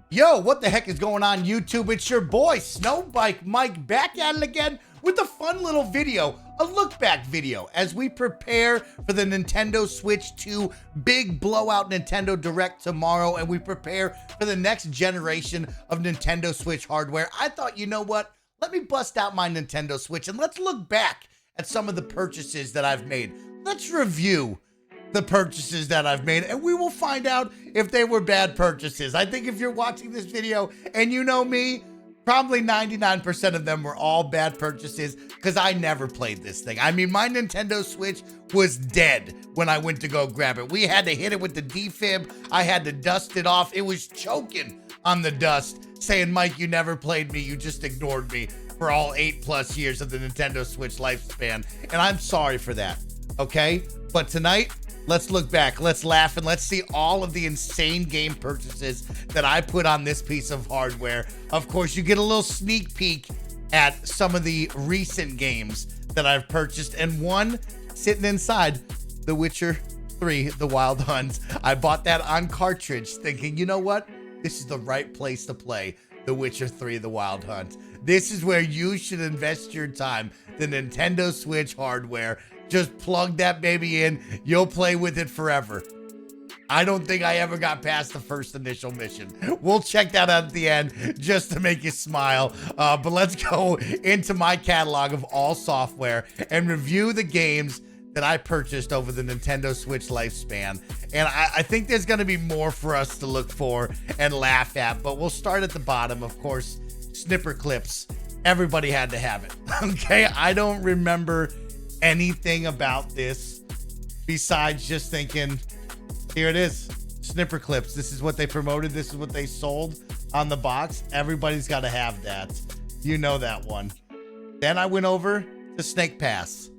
Yo, what the heck is going on, YouTube? It's your boy, SnowBikeMike, back at it again with a fun little video, a look back video, as we prepare for the Nintendo Switch 2 big blowout Nintendo Direct tomorrow, and we prepare for the next generation of Nintendo Switch hardware. I thought, you know what? Let me bust out my Nintendo Switch and let's look back at some of the purchases that I've made. Let's review the purchases that I've made, and we will find out if they were bad purchases. I think if you're watching this video and you know me, probably 99% of them were all bad purchases because I never played this thing. I mean, my Nintendo Switch was dead when I went to go grab it. We had to hit it with the defib. I had to dust it off. It was choking on the dust, saying, Mike, you never played me. You just ignored me for all 8+ years of the Nintendo Switch lifespan. And I'm sorry for that, okay? But tonight, let's look back, let's laugh, and let's see all of the insane game purchases that I put on this piece of hardware. Of course, you get a little sneak peek at some of the recent games that I've purchased, and one sitting inside, The Witcher 3, The Wild Hunt. I bought that on cartridge thinking, you know what? This is the right place to play The Witcher 3, The Wild Hunt. This is where you should invest your time, the Nintendo Switch hardware. Just plug that baby in. You'll play with it forever. I don't think I ever got past the first initial mission. We'll check that out at the end just to make you smile. But let's go into my catalog of all software and review the games that I purchased over the Nintendo Switch lifespan. And I think there's going to be more for us to look for and laugh at. But we'll start at the bottom. Of course, snipper clips. Everybody had to have it. Okay, I don't remember anything about this besides just thinking, here it is, snipper clips. This is what they promoted. This is what they sold on the box. Everybody's got to have that. You know that one. Then I went over to Snake Pass.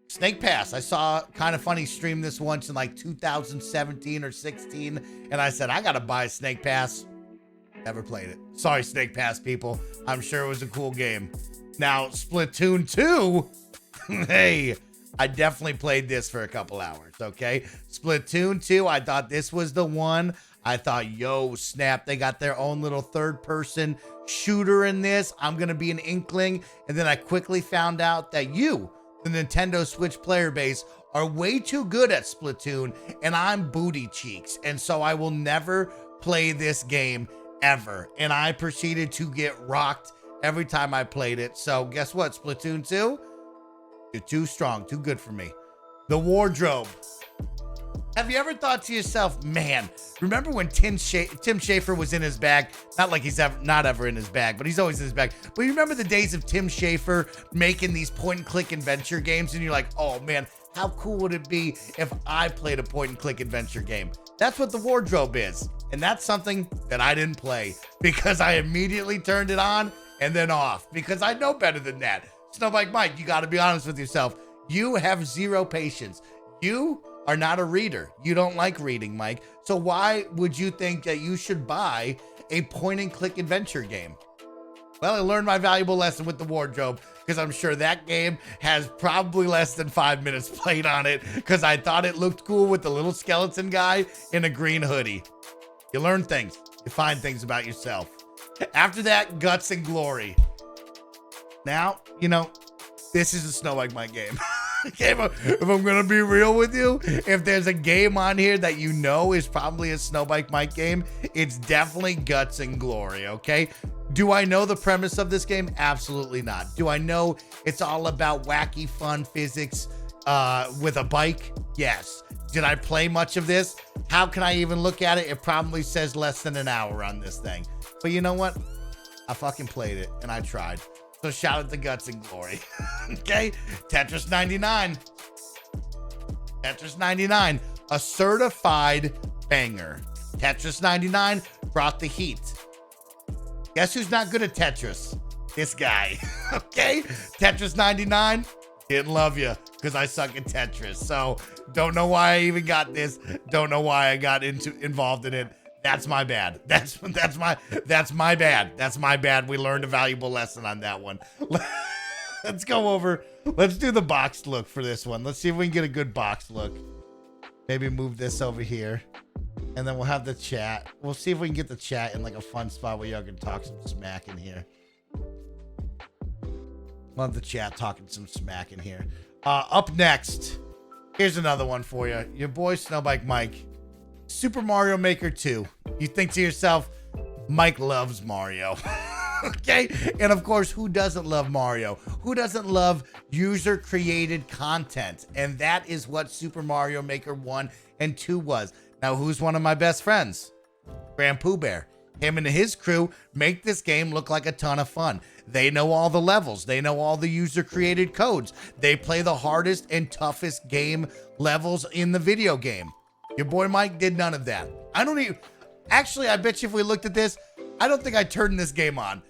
Snake Pass. I saw Kind of Funny stream this once in like 2017 or 16, and I said, I got to buy a Snake Pass. Never played it. Sorry, Snake Pass people. I'm sure it was a cool game. Now, Splatoon 2. Hey, I definitely played this for a couple hours, okay? Splatoon 2, I thought this was the one. I thought, yo, snap, they got their own little third-person shooter in this. I'm going to be an inkling. And then I quickly found out that you, the Nintendo Switch player base, are way too good at Splatoon, and I'm booty cheeks. And so I will never play this game ever. And I proceeded to get rocked every time I played it. So guess what, Splatoon 2? You're too strong, too good for me. The wardrobe. Have you ever thought to yourself, man, remember when Tim Schafer was in his bag? Not like he's not ever in his bag, but he's always in his bag. But you remember the days of Tim Schafer making these point-and-click adventure games, and you're like, oh man, how cool would it be if I played a point-and-click adventure game? That's what the wardrobe is. And that's something that I didn't play because I immediately turned it on and then off because I know better than that. SnowBikeMike, you got to be honest with yourself. You have zero patience. You are not a reader. You don't like reading, Mike. So why would you think that you should buy a point-and-click adventure game? Well, I learned my valuable lesson with the wardrobe because I'm sure that game has probably less than 5 minutes played on it because I thought it looked cool with the little skeleton guy in a green hoodie. You learn things. You find things about yourself. After that, Guts and Glory. Now, you know, this is a SnowBikeMike game. Okay, if I'm going to be real with you, if there's a game on here that you know is probably a SnowBikeMike game, it's definitely Guts and Glory, okay? Do I know the premise of this game? Absolutely not. Do I know it's all about wacky, fun physics with a bike? Yes. Did I play much of this? How can I even look at it? It probably says less than an hour on this thing. But you know what? I fucking played it, and I tried. So shout out to Guts and Glory. Okay, Tetris 99. Tetris 99, a certified banger. Tetris 99 brought the heat. Guess who's not good at Tetris? This guy. Okay, Tetris 99, didn't love you because I suck at Tetris. So don't know why I even got this. Don't know why I got involved in it. That's my bad. That's my bad. That's my bad. We learned a valuable lesson on that one. Let's go over. Let's do the boxed look for this one. Let's see if we can get a good box look. Maybe move this over here. And then we'll have the chat. We'll see if we can get the chat in like a fun spot where y'all can talk some smack in here. We'll have the chat talking some smack in here. Up next, here's another one for you. Your boy SnowBikeMike. Super Mario Maker 2. You think to yourself, Mike loves Mario. Okay? And of course, who doesn't love Mario? Who doesn't love user-created content? And that is what Super Mario Maker 1 and 2 was. Now, who's one of my best friends? Grand Pooh Bear. Him and his crew make this game look like a ton of fun. They know all the levels. They know all the user-created codes. They play the hardest and toughest game levels in the video game. Your boy Mike did none of that. I don't even... Actually, I bet you if we looked at this, I don't think I turned this game on.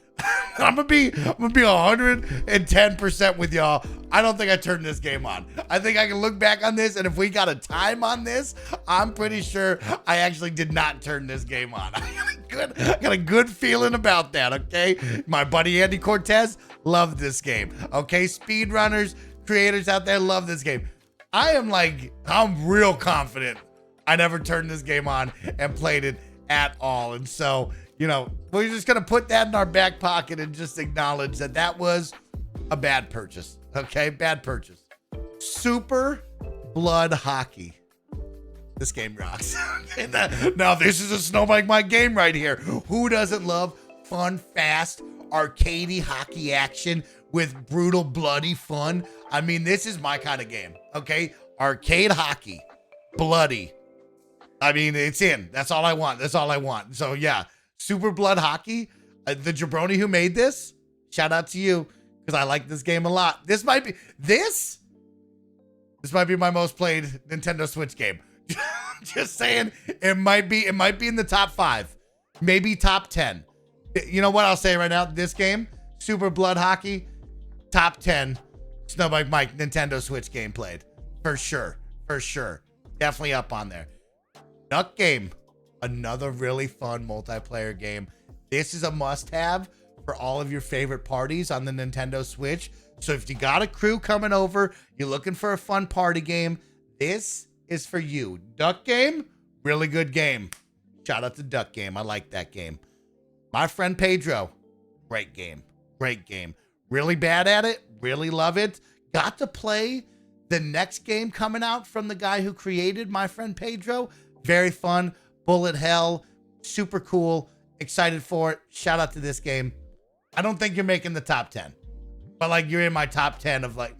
I'm gonna be 110% with y'all. I don't think I turned this game on. I think I can look back on this, and if we got a time on this, I'm pretty sure I actually did not turn this game on. I got a good feeling about that, okay? My buddy Andy Cortez loved this game, okay? Speedrunners, creators out there love this game. I'm real confident I never turned this game on and played it at all. And so, you know, we're just going to put that in our back pocket and just acknowledge that that was a bad purchase. Okay, bad purchase. Super Blood Hockey. This game rocks. Now, this is a SnowBikeMike game right here. Who doesn't love fun, fast, arcadey hockey action with brutal, bloody fun? I mean, this is my kind of game, okay? Arcade hockey, bloody. I mean, it's in. That's all I want. That's all I want. So, yeah. Super Blood Hockey, the jabroni who made this, shout out to you, because I like this game a lot. This might be my most played Nintendo Switch game. Just saying, it might be in the top 5, maybe top 10. You know what I'll say right now? This game, Super Blood Hockey, top 10 SnowBikeMike Nintendo Switch game played. For sure. Definitely up on there. Duck Game. Another really fun multiplayer game. This is a must-have for all of your favorite parties on the Nintendo Switch. So if you got a crew coming over, you're looking for a fun party game, this is for you. Duck Game, really good game. Shout out to Duck Game. I like that game. My Friend Pedro, great game. Great game. Really bad at it. Really love it. Got to play the next game coming out from the guy who created My Friend Pedro. Very fun. Bullet hell, super cool, excited for it. Shout out to this game. I don't think you're making the top 10, but like you're in my top 10 of like,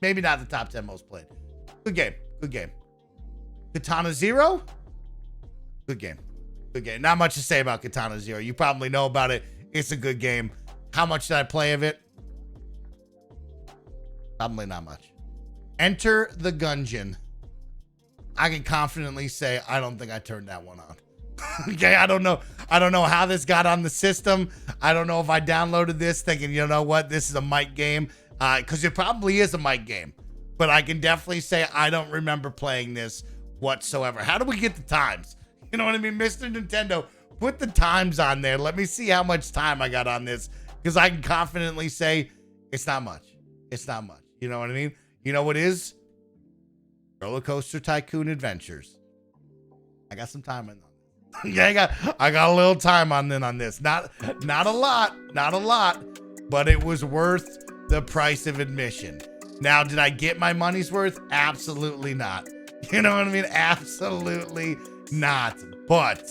maybe not the top 10 most played. Good game. Katana Zero, good game. Not much to say about Katana Zero. You probably know about it. It's a good game. How much did I play of it? Probably not much. Enter the Gungeon. I can confidently say I don't think I turned that one on. Okay, I don't know how this got on the system. I don't know if I downloaded this thinking, you know what, this is a Mike game. Because it probably is a Mike game. But I can definitely say I don't remember playing this whatsoever. How do we get the times? You know what I mean? Mr. Nintendo, put the times on there. Let me see how much time I got on this. Because I can confidently say it's not much. It's not much. You know what I mean? You know what is? Roller Coaster Tycoon Adventures. I got some time on this. Yeah, I got a little time on this. Not a lot, but it was worth the price of admission. Now, did I get my money's worth? Absolutely not. You know what I mean? Absolutely not. But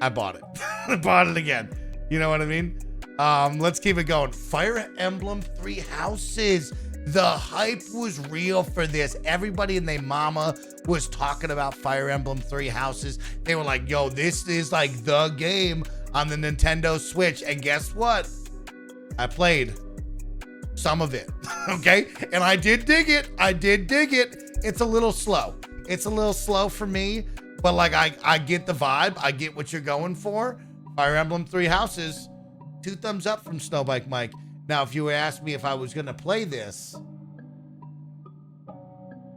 I bought it. I bought it again. You know what I mean? Let's keep it going. Fire Emblem Three Houses. The hype was real for this. Everybody and their mama was talking about Fire Emblem Three Houses. They were like, yo, this is like the game on the Nintendo Switch. And guess what? I played some of it, okay? And I did dig it. It's a little slow. It's a little slow for me, but like I get the vibe. I get what you're going for. Fire Emblem Three Houses, 2 thumbs up from SnowBikeMike. Now, if you were asked me if I was going to play this,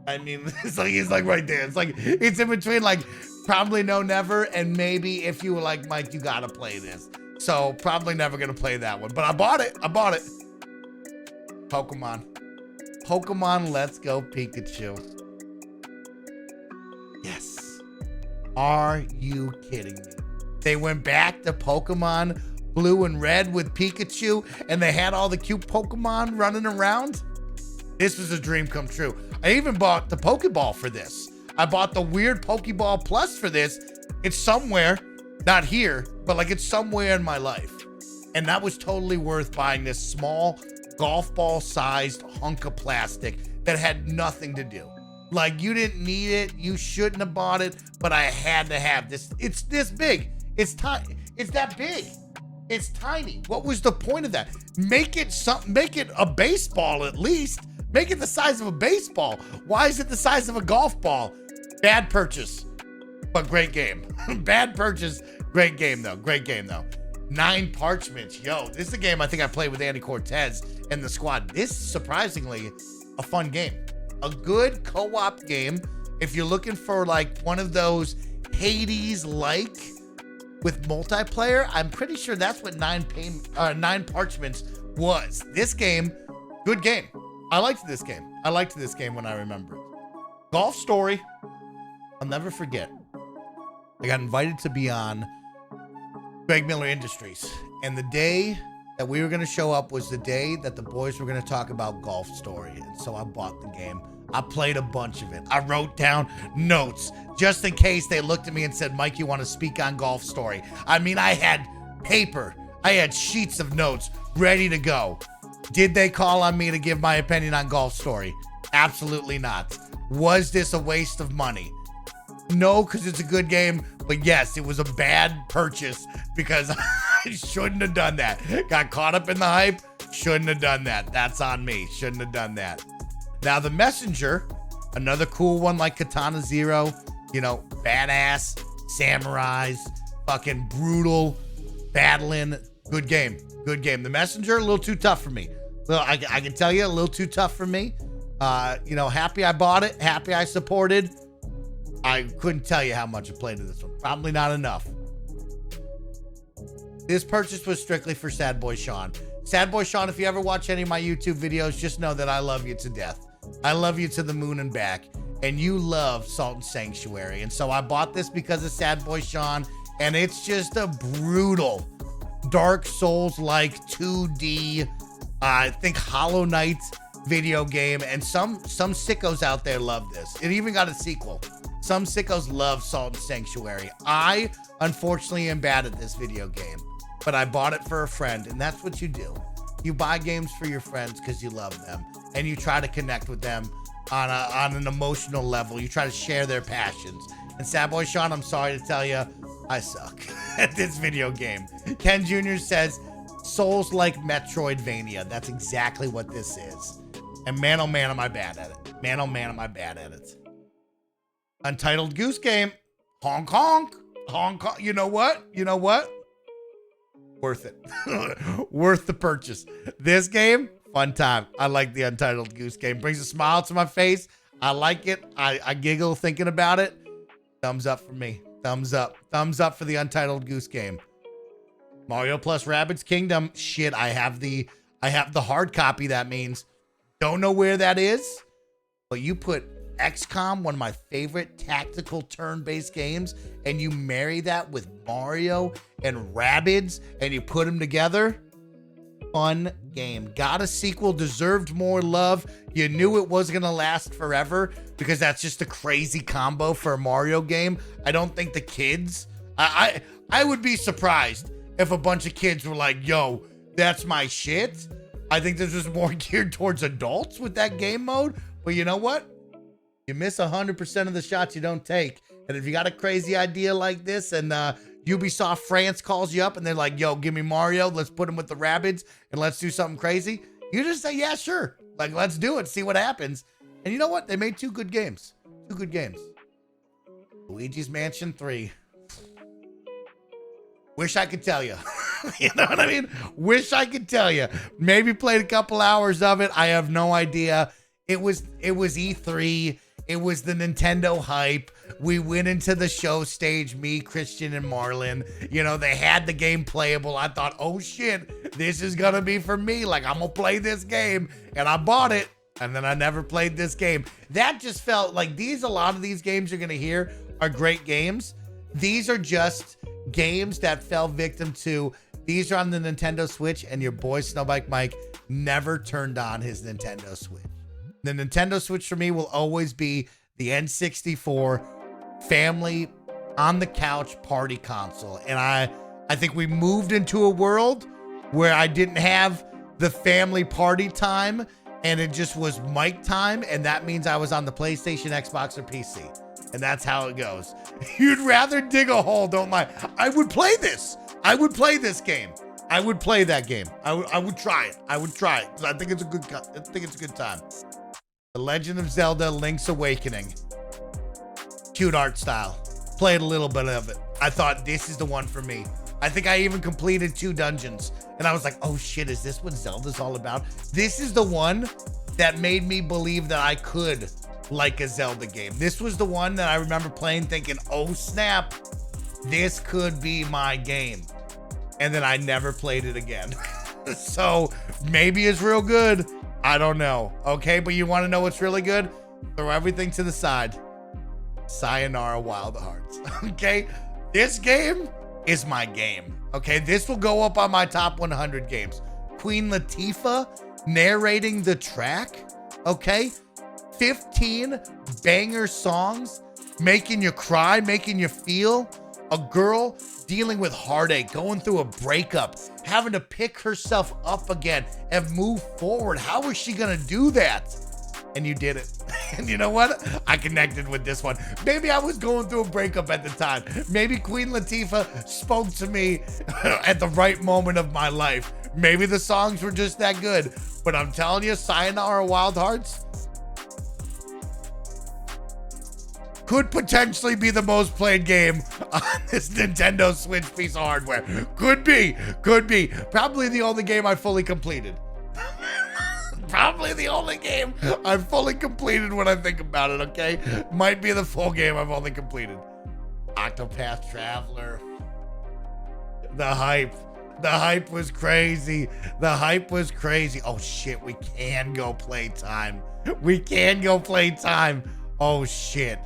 I mean, it's like right there. It's like, it's in between like probably no, never. And maybe if you were like, Mike, you got to play this. So probably never going to play that one, but I bought it. Pokemon Let's Go Pikachu. Yes. Are you kidding me? They went back to Pokemon Blue and Red with Pikachu, and they had all the cute Pokemon running around. This was a dream come true. I even bought the Pokeball for this. I bought the weird Pokeball Plus for this. It's somewhere, not here, but like it's somewhere in my life. And that was totally worth buying this small golf ball sized hunk of plastic that had nothing to do. Like, you didn't need it, you shouldn't have bought it, but I had to have this. It's this big. It's tiny. It's that big. It's tiny. What was the point of that? Make it something. Make it a baseball at least. Make it the size of a baseball. Why is it the size of a golf ball? Bad purchase, but great game. Bad purchase, great game though. Great game though. 9 parchments. Yo, this is a game I think I played with Andy Cortez and the squad. This, surprisingly, a fun game. A good co-op game. If you're looking for like one of those Hades-like with multiplayer, I'm pretty sure that's what 9 parchments was. This game, good game. I liked this game. I liked this game when I remember it. Golf Story, I'll never forget. I got invited to be on Greg Miller Industries, and the day that we were going to show up was the day that the boys were going to talk about Golf Story, and so I bought the game. I played a bunch of it. I wrote down notes just in case they looked at me and said, Mike, you want to speak on Golf Story? I mean, I had paper. I had sheets of notes ready to go. Did they call on me to give my opinion on Golf Story? Absolutely not. Was this a waste of money? No, because it's a good game, but yes, it was a bad purchase because I shouldn't have done that. Got caught up in the hype. Shouldn't have done that. That's on me. Shouldn't have done that. Now, The Messenger, another cool one like Katana Zero, you know, badass, samurais, fucking brutal, battling. Good game. Good game. The Messenger, a little too tough for me. Well, I can tell you, a little too tough for me. You know, happy I bought it. Happy I supported. I couldn't tell you how much I played of this one. Probably not enough. This purchase was strictly for Sad Boy Sean. Sad Boy Sean, if you ever watch any of my YouTube videos, just know that I love you to death. I love you to the moon and back. And you love Salt and Sanctuary. And so I bought this because of Sad Boy Sean. And it's just a brutal, Dark Souls-like 2D, I think Hollow Knight video game. And some sickos out there love this. It even got a sequel. Some sickos love Salt and Sanctuary. I, unfortunately, am bad at this video game. But I bought it for a friend, and that's what you do. You buy games for your friends because you love them, and you try to connect with them on an emotional level. You try to share their passions. And Sad Boy Sean, I'm sorry to tell you, I suck at this video game. Ken Jr. says, Souls like Metroidvania. That's exactly what this is. And man, oh man, am I bad at it. Man, oh man, am I bad at it. Untitled Goose Game. Honk, honk. Honk, honk. You know what? You know what? Worth it. Worth the purchase. This game, fun time. I like the Untitled Goose Game. Brings a smile to my face. I like it. I giggle thinking about it. Thumbs up for me. Thumbs up. Thumbs up for the Untitled Goose Game. Mario plus Rabbids Kingdom. Shit, I have the hard copy, that means. Don't know where that is, but you put XCOM, one of my favorite tactical turn-based games, and you marry that with Mario and Rabbids, and you put them together. Fun game. Got a sequel, deserved more love. You knew it wasn't gonna last forever because that's just a crazy combo for a Mario game. I don't think the kids, I would be surprised if a bunch of kids were like, yo, that's my shit. I think this was more geared towards adults with that game mode, but you know what? You miss 100% of the shots you don't take. And if you got a crazy idea like this and Ubisoft France calls you up and they're like, yo, give me Mario. Let's put him with the Rabbids and let's do something crazy. You just say, yeah, sure. Like, let's do it. See what happens. And you know what? They made 2 good games. 2 good games. Luigi's Mansion 3. Wish I could tell you. You know what I mean? Wish I could tell you. Maybe played a couple hours of it. I have no idea. It was E3. It was the Nintendo hype. We went into the show stage, me, Christian, and Marlon. You know, they had the game playable. I thought, oh shit, this is gonna be for me. Like, I'm gonna play this game. And I bought it, and then I never played this game. That just felt like a lot of these games you're gonna hear are great games. These are just games that fell victim to, these are on the Nintendo Switch, and your boy SnowBikeMike never turned on his Nintendo Switch. The Nintendo Switch for me will always be the N64 family on the couch party console. And I think we moved into a world where I didn't have the family party time and it just was Mike time. And that means I was on the PlayStation, Xbox, or PC. And that's how it goes. You'd rather dig a hole, don't lie. I would play this. I would play this game. I would play that game. I would try it. I would try it. I think it's a good time. The Legend of Zelda Link's Awakening. Cute art style. Played a little bit of it. I thought this is the one for me. I think I even completed 2 dungeons. And I was like, oh shit, is this what Zelda's all about? This is the one that made me believe that I could like a Zelda game. This was the one that I remember playing thinking, oh snap, this could be my game. And then I never played it again. So maybe it's real good. I don't know. Okay, but you want to know what's really good? Throw everything to the side. Sayonara Wild Hearts. Okay, this game is my game. Okay, this will go up on my top 100 games. Queen Latifah narrating the track. Okay, 15 banger songs, making you cry, making you feel. A girl dealing with heartache, going through a breakup, having to pick herself up again and move forward. How was she gonna do that? And you did it. And you know what? I connected with this one. Maybe I was going through a breakup at the time. Maybe Queen Latifah spoke to me at the right moment of my life. Maybe the songs were just that good. But I'm telling you, Sayonara Wild Hearts could potentially be the most played game on this Nintendo Switch piece of hardware. Could be. Probably the only game I fully completed. Probably the only game I've fully completed when I think about it, okay? Might be the full game I've only completed. Octopath Traveler. The hype was crazy. Oh shit, we can go play time. Oh shit.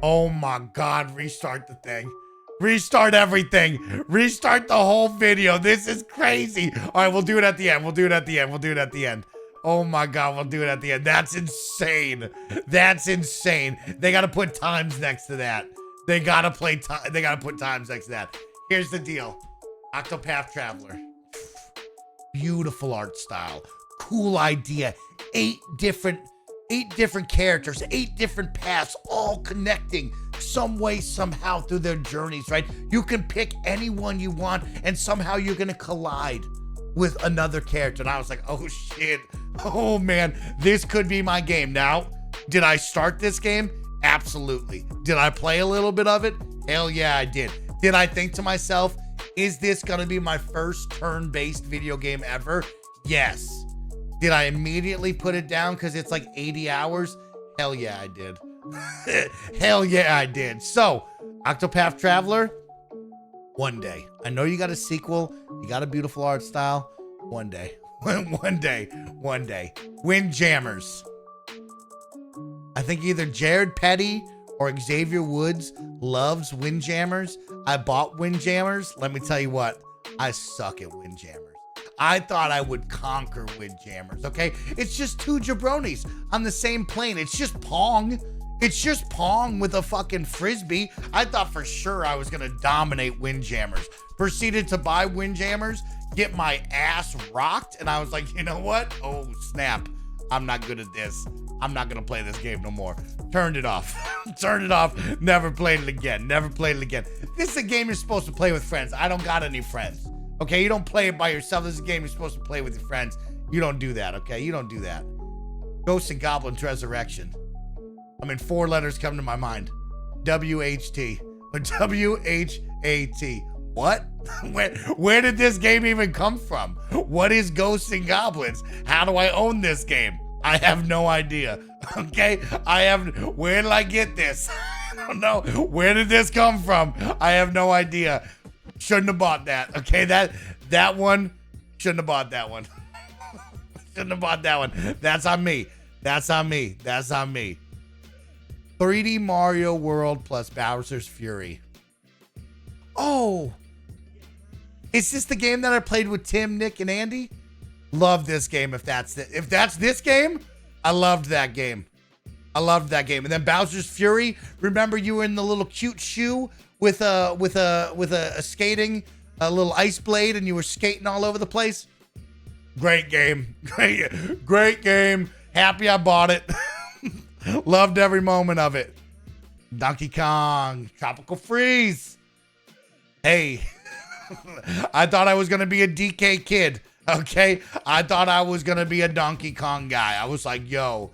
Oh my God, restart the thing. Restart everything. Restart the whole video. This is crazy. All right, we'll do it at the end. Oh my God, we'll do it at the end. That's insane. They got to put times next to that. They got to put times next to that. Here's the deal. Octopath Traveler. Beautiful art style. Cool idea. 8 different characters, 8 different paths, all connecting some way, somehow through their journeys, right? You can pick anyone you want and somehow you're gonna collide with another character. And I was like, oh shit, oh man, this could be my game. Now, did I start this game? Absolutely. Did I play a little bit of it? Hell yeah, I did. Did I think to myself, is this gonna be my first turn-based video game ever? Yes. Did I immediately put it down because it's like 80 hours? Hell yeah, I did. Hell yeah, I did. So, Octopath Traveler, one day. I know you got a sequel. You got a beautiful art style. One day. One day. Windjammers. I think either Jared Petty or Xavier Woods loves Windjammers. I bought Windjammers. Let me tell you what. I suck at Windjammers. I thought I would conquer Windjammers, okay? It's just 2 jabronis on the same plane. It's just Pong. It's just Pong with a fucking frisbee. I thought for sure I was gonna dominate Windjammers. Proceeded to buy Windjammers, get my ass rocked, and I was like, you know what? Oh, snap. I'm not good at this. I'm not gonna play this game no more. Turned it off. Never played it again. This is a game you're supposed to play with friends. I don't got any friends. Okay, you don't play it by yourself. This is a game you're supposed to play with your friends. You don't do that, okay? You don't do that. Ghosts and Goblins Resurrection. 4 letters come to my mind. WHT. WHAT. What? Where did this game even come from? What is Ghosts and Goblins? How do I own this game? I have no idea. Okay? Where did I get this? I don't know. Where did this come from? I have no idea. Shouldn't have bought that. Okay, that one, shouldn't have bought that one. That's on me. 3D Mario World plus Bowser's Fury. Oh, is this the game that I played with Tim, Nick, and Andy? Love this game. If that's this game, I loved that game. I loved that game. And then Bowser's Fury. Remember, you were in the little cute shoe with a skating, a little ice blade, and you were skating all over the place. Great game. Great game. Happy I bought it. Loved every moment of it. Donkey Kong, Tropical Freeze. Hey, I thought I was going to be a DK kid, okay? I thought I was going to be a Donkey Kong guy. I was like, yo,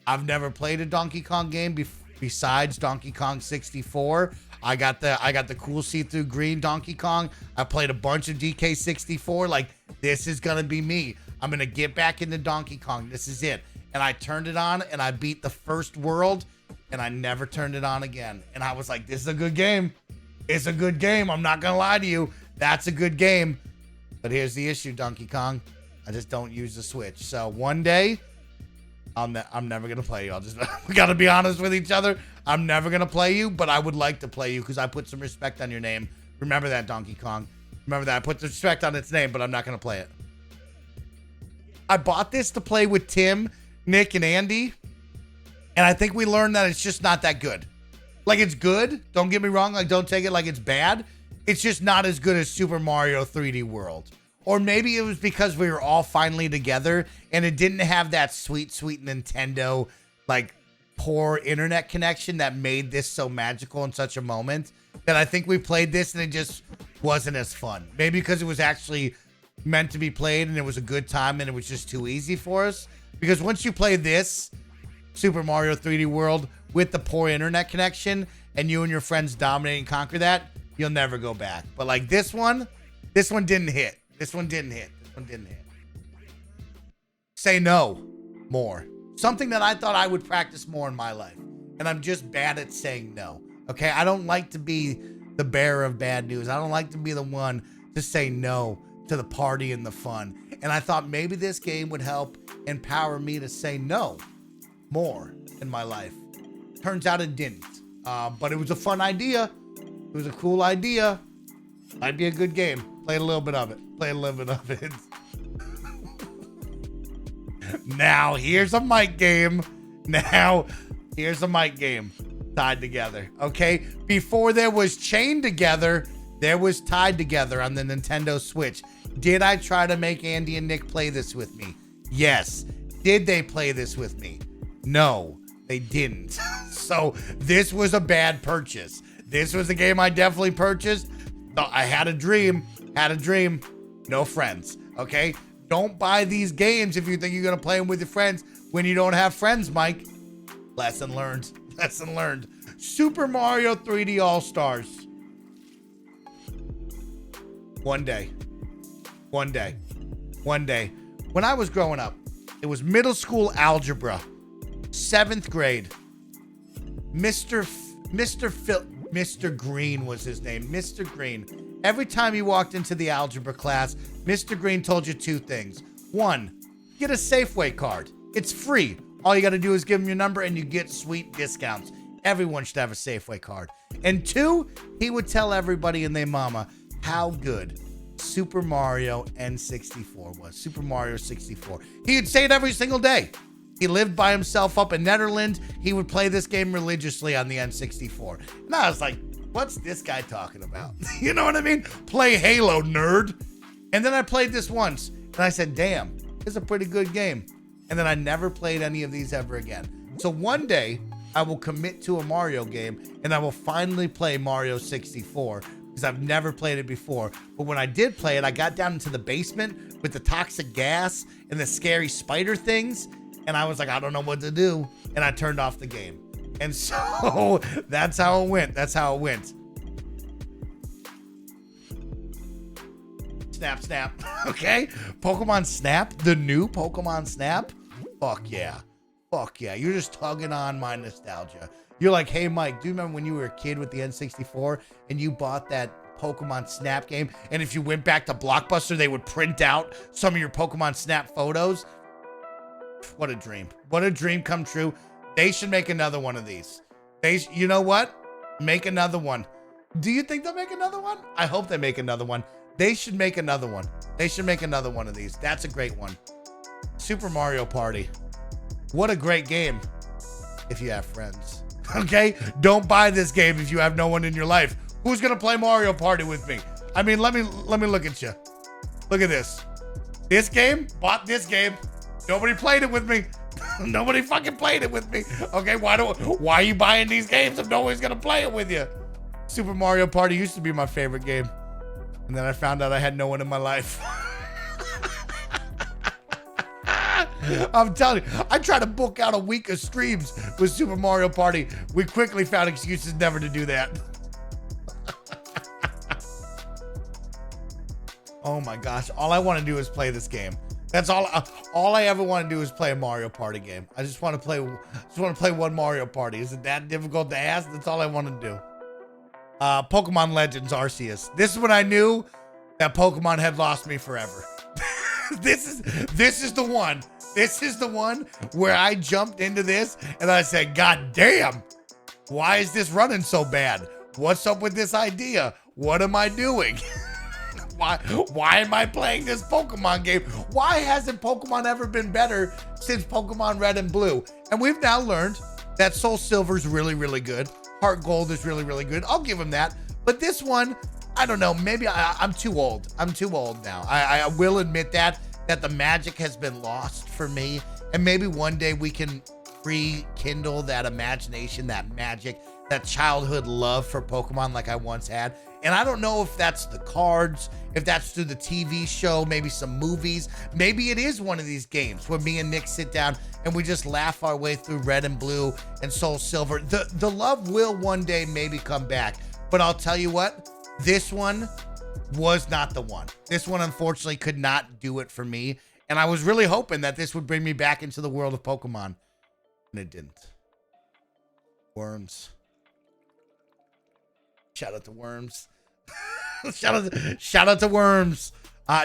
I've never played a Donkey Kong game besides Donkey Kong 64. I got the cool see-through green Donkey Kong. I played a bunch of DK 64. Like, this is going to be me. I'm going to get back into Donkey Kong. This is it. And I turned it on, and I beat the first world, and I never turned it on again. And I was like, this is a good game. It's a good game. I'm not going to lie to you. That's a good game. But here's the issue, Donkey Kong. I just don't use the Switch. So one day, I'm never going to play you. We got to be honest with each other. I'm never going to play you, but I would like to play you because I put some respect on your name. Remember that, Donkey Kong. Remember that. I put the respect on its name, but I'm not going to play it. I bought this to play with Tim, Nick, and Andy, and I think we learned that it's just not that good. Like, it's good. Don't get me wrong. Like, don't take it like it's bad. It's just not as good as Super Mario 3D World. Or maybe it was because we were all finally together and it didn't have that sweet, sweet Nintendo, like, poor internet connection that made this so magical in such a moment that I think we played this and it just wasn't as fun. Maybe because it was actually meant to be played and it was a good time and it was just too easy for us. Because once you play this, Super Mario 3D World, with the poor internet connection and you and your friends dominate and conquer that, you'll never go back. But like this one didn't hit. This one didn't hit. Say no more. Something that I thought I would practice more in my life. And I'm just bad at saying no. Okay? I don't like to be the bearer of bad news. I don't like to be the one to say no to the party and the fun. And I thought maybe this game would help empower me to say no more in my life. Turns out it didn't. But it was a fun idea. It was a cool idea. Might be a good game. Played a little bit of it. Now, here's a mic game. Tied together. Okay? Before there was chained together, there was tied together on the Nintendo Switch. Did I try to make Andy and Nick play this with me? Yes. Did they play this with me? No, they didn't. So this was a bad purchase. This was a game I definitely purchased. I had a dream. No friends. Okay? Don't buy these games if you think you're going to play them with your friends when you don't have friends, Mike. Lesson learned. Super Mario 3D All-Stars. One day. When I was growing up, it was middle school algebra, 7th grade. Mr. Green was his name. Mr. Green. Every time you walked into the algebra class, Mr. Green told you two things. One, get a Safeway card. It's free. All you got to do is give him your number and you get sweet discounts. Everyone should have a Safeway card. And two, he would tell everybody and their mama how good Super Mario N64 was. Super Mario 64. He'd say it every single day. He lived by himself up in Netherlands. He would play this game religiously on the N64. And I was like, what's this guy talking about? You know what I mean? Play Halo, nerd. And then I played this once and I said, damn, this is a pretty good game. And then I never played any of these ever again. So one day I will commit to a Mario game and I will finally play Mario 64 because I've never played it before. But when I did play it, I got down into the basement with the toxic gas and the scary spider things. And I was like, I don't know what to do. And I turned off the game. And so that's how it went. Snap. Okay? Pokemon Snap? The new Pokemon Snap? Fuck yeah. You're just tugging on my nostalgia. You're like, hey, Mike, do you remember when you were a kid with the N64 and you bought that Pokemon Snap game? And if you went back to Blockbuster, they would print out some of your Pokemon Snap photos? What a dream. What a dream come true. They should make another one of these. You know what? Make another one. Do you think they'll make another one? I hope they make another one. They should make another one. They should make another one of these. That's a great one. Super Mario Party. What a great game if you have friends. Okay? Don't buy this game if you have no one in your life. Who's gonna play Mario Party with me? I mean, let me look at you. Look at this. This game, bought this game. Nobody played it with me. Nobody fucking played it with me. Okay, why are you buying these games if nobody's gonna play it with you? Super Mario Party used to be my favorite game. And then I found out I had no one in my life. I'm telling you, I tried to book out a week of streams with Super Mario Party. We quickly found excuses never to do that. Oh my gosh, all I want to do is play this game. That's all I ever want to do is play a Mario Party game. I just want to play one Mario Party. Is it that difficult to ask? That's all I want to do. Pokemon Legends Arceus. This is when I knew that Pokemon had lost me forever. This is the one. This is the one where I jumped into this and I said, God damn, why is this running so bad? What's up with this idea? What am I doing? Why am I playing this Pokemon game? Why hasn't Pokemon ever been better since Pokemon Red and Blue? And we've now learned that Soul Silver is really, really good. Heart Gold is really, really good. I'll give him that. But this one, I don't know. Maybe I'm too old. I'm too old now. I will admit that the magic has been lost for me. And maybe one day we can rekindle that imagination, that magic, that childhood love for Pokemon like I once had. And I don't know if that's the cards, if that's through the TV show, maybe some movies. Maybe it is one of these games where me and Nick sit down and we just laugh our way through Red and Blue and Soul Silver. The love will one day maybe come back. But I'll tell you what, this one was not the one. This one, unfortunately, could not do it for me. And I was really hoping that this would bring me back into the world of Pokemon. And it didn't. Worms. Shout out to Worms. shout out to Worms.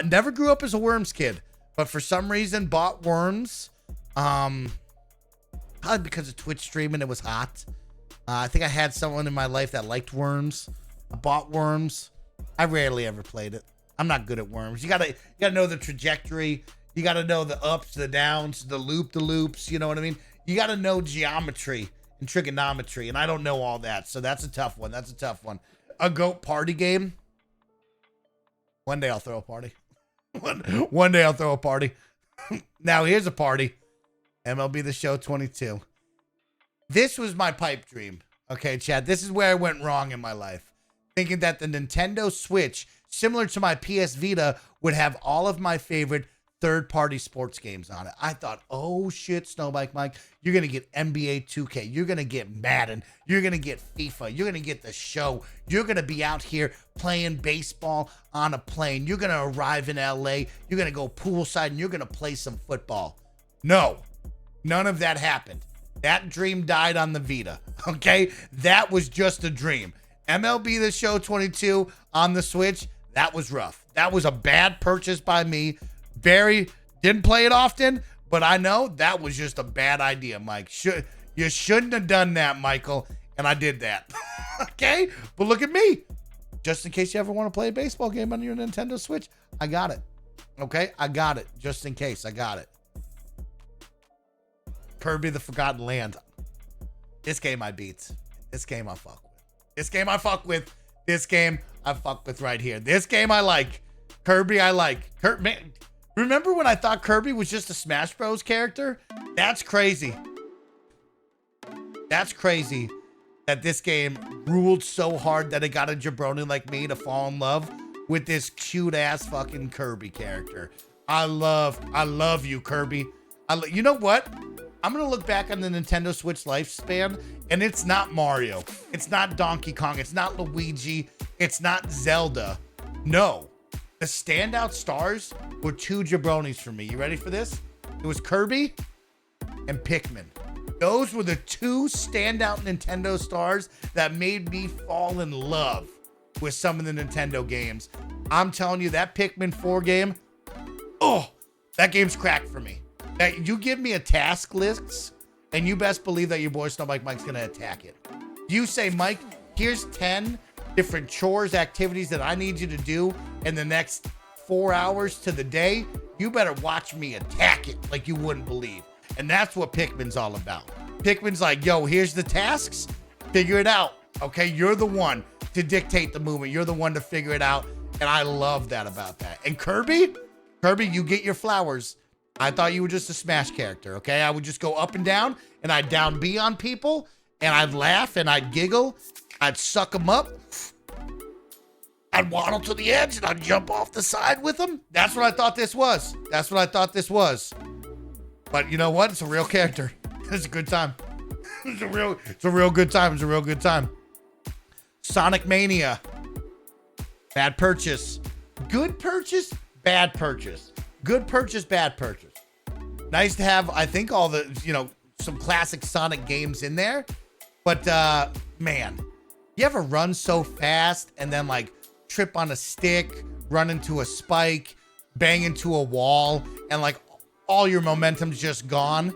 Never grew up as a Worms kid, but for some reason bought Worms. Probably because of Twitch streaming, it was hot. I think I had someone in my life that liked Worms. I bought Worms. I rarely ever played it. I'm not good at Worms. You gotta know the trajectory. You gotta know the ups, the downs, the loops. You know what I mean? You gotta know geometry and trigonometry, and I don't know all that, so that's a tough one. That's a tough one. A goat party game. One day I'll throw a party. One day I'll throw a party. Now here's a party. MLB The Show 22. This was my pipe dream. Okay, Chad, this is where I went wrong in my life. Thinking that the Nintendo Switch, similar to my PS Vita, would have all of my favorite third-party sports games on it. I thought, oh shit, SnowBikeMike, you're going to get NBA 2K. You're going to get Madden. You're going to get FIFA. You're going to get the show. You're going to be out here playing baseball on a plane. You're going to arrive in LA. You're going to go poolside and you're going to play some football. No, none of that happened. That dream died on the Vita, okay? That was just a dream. MLB The Show 22 on the Switch, that was rough. That was a bad purchase by me. Barry didn't play it often, but I know that was just a bad idea, Mike. You shouldn't have done that, Michael, and I did that. Okay? But look at me. Just in case you ever want to play a baseball game on your Nintendo Switch, I got it. Okay? I got it. Just in case, I got it. Kirby the Forgotten Land. This game I beat. This game I fuck with. This game I fuck with. This game I fuck with right here. This game I like. Kirby I like. Man, remember when I thought Kirby was just a Smash Bros character? That's crazy. That's crazy that this game ruled so hard that it got a jabroni like me to fall in love with this cute ass fucking Kirby character. I love you, Kirby. You know what? I'm going to look back on the Nintendo Switch lifespan, and it's not Mario. It's not Donkey Kong. It's not Luigi. It's not Zelda. No. The standout stars were two jabronis for me. You ready for this? It was Kirby and Pikmin. Those were the two standout Nintendo stars that made me fall in love with some of the Nintendo games. I'm telling you, that Pikmin 4 game, oh, that game's cracked for me. That you give me a task list, and you best believe that your boy SnowBikeMike's gonna attack it. You say, Mike, here's 10 different chores, activities that I need you to do in the next 4 hours to the day. You better watch me attack it like you wouldn't believe. And that's what Pikmin's all about. Pikmin's like, yo, here's the tasks. Figure it out. Okay, you're the one to dictate the movement. You're the one to figure it out. And I love that about that. And Kirby, you get your flowers. I thought you were just a Smash character, okay? I would just go up and down, and I'd down B on people, and I'd laugh, and I'd giggle. I'd suck them up. I'd waddle to the edge, and I'd jump off the side with them. That's what I thought this was. That's what I thought this was. But you know what? It's a real character. It's a good time. It's a real good time. It's a real good time. Sonic Mania. Bad purchase. Good purchase, bad purchase. Good purchase, bad purchase. Nice to have, I think, all the, some classic Sonic games in there. But, man, you ever run so fast and then, like, trip on a stick, run into a spike, bang into a wall, and, like, all your momentum's just gone?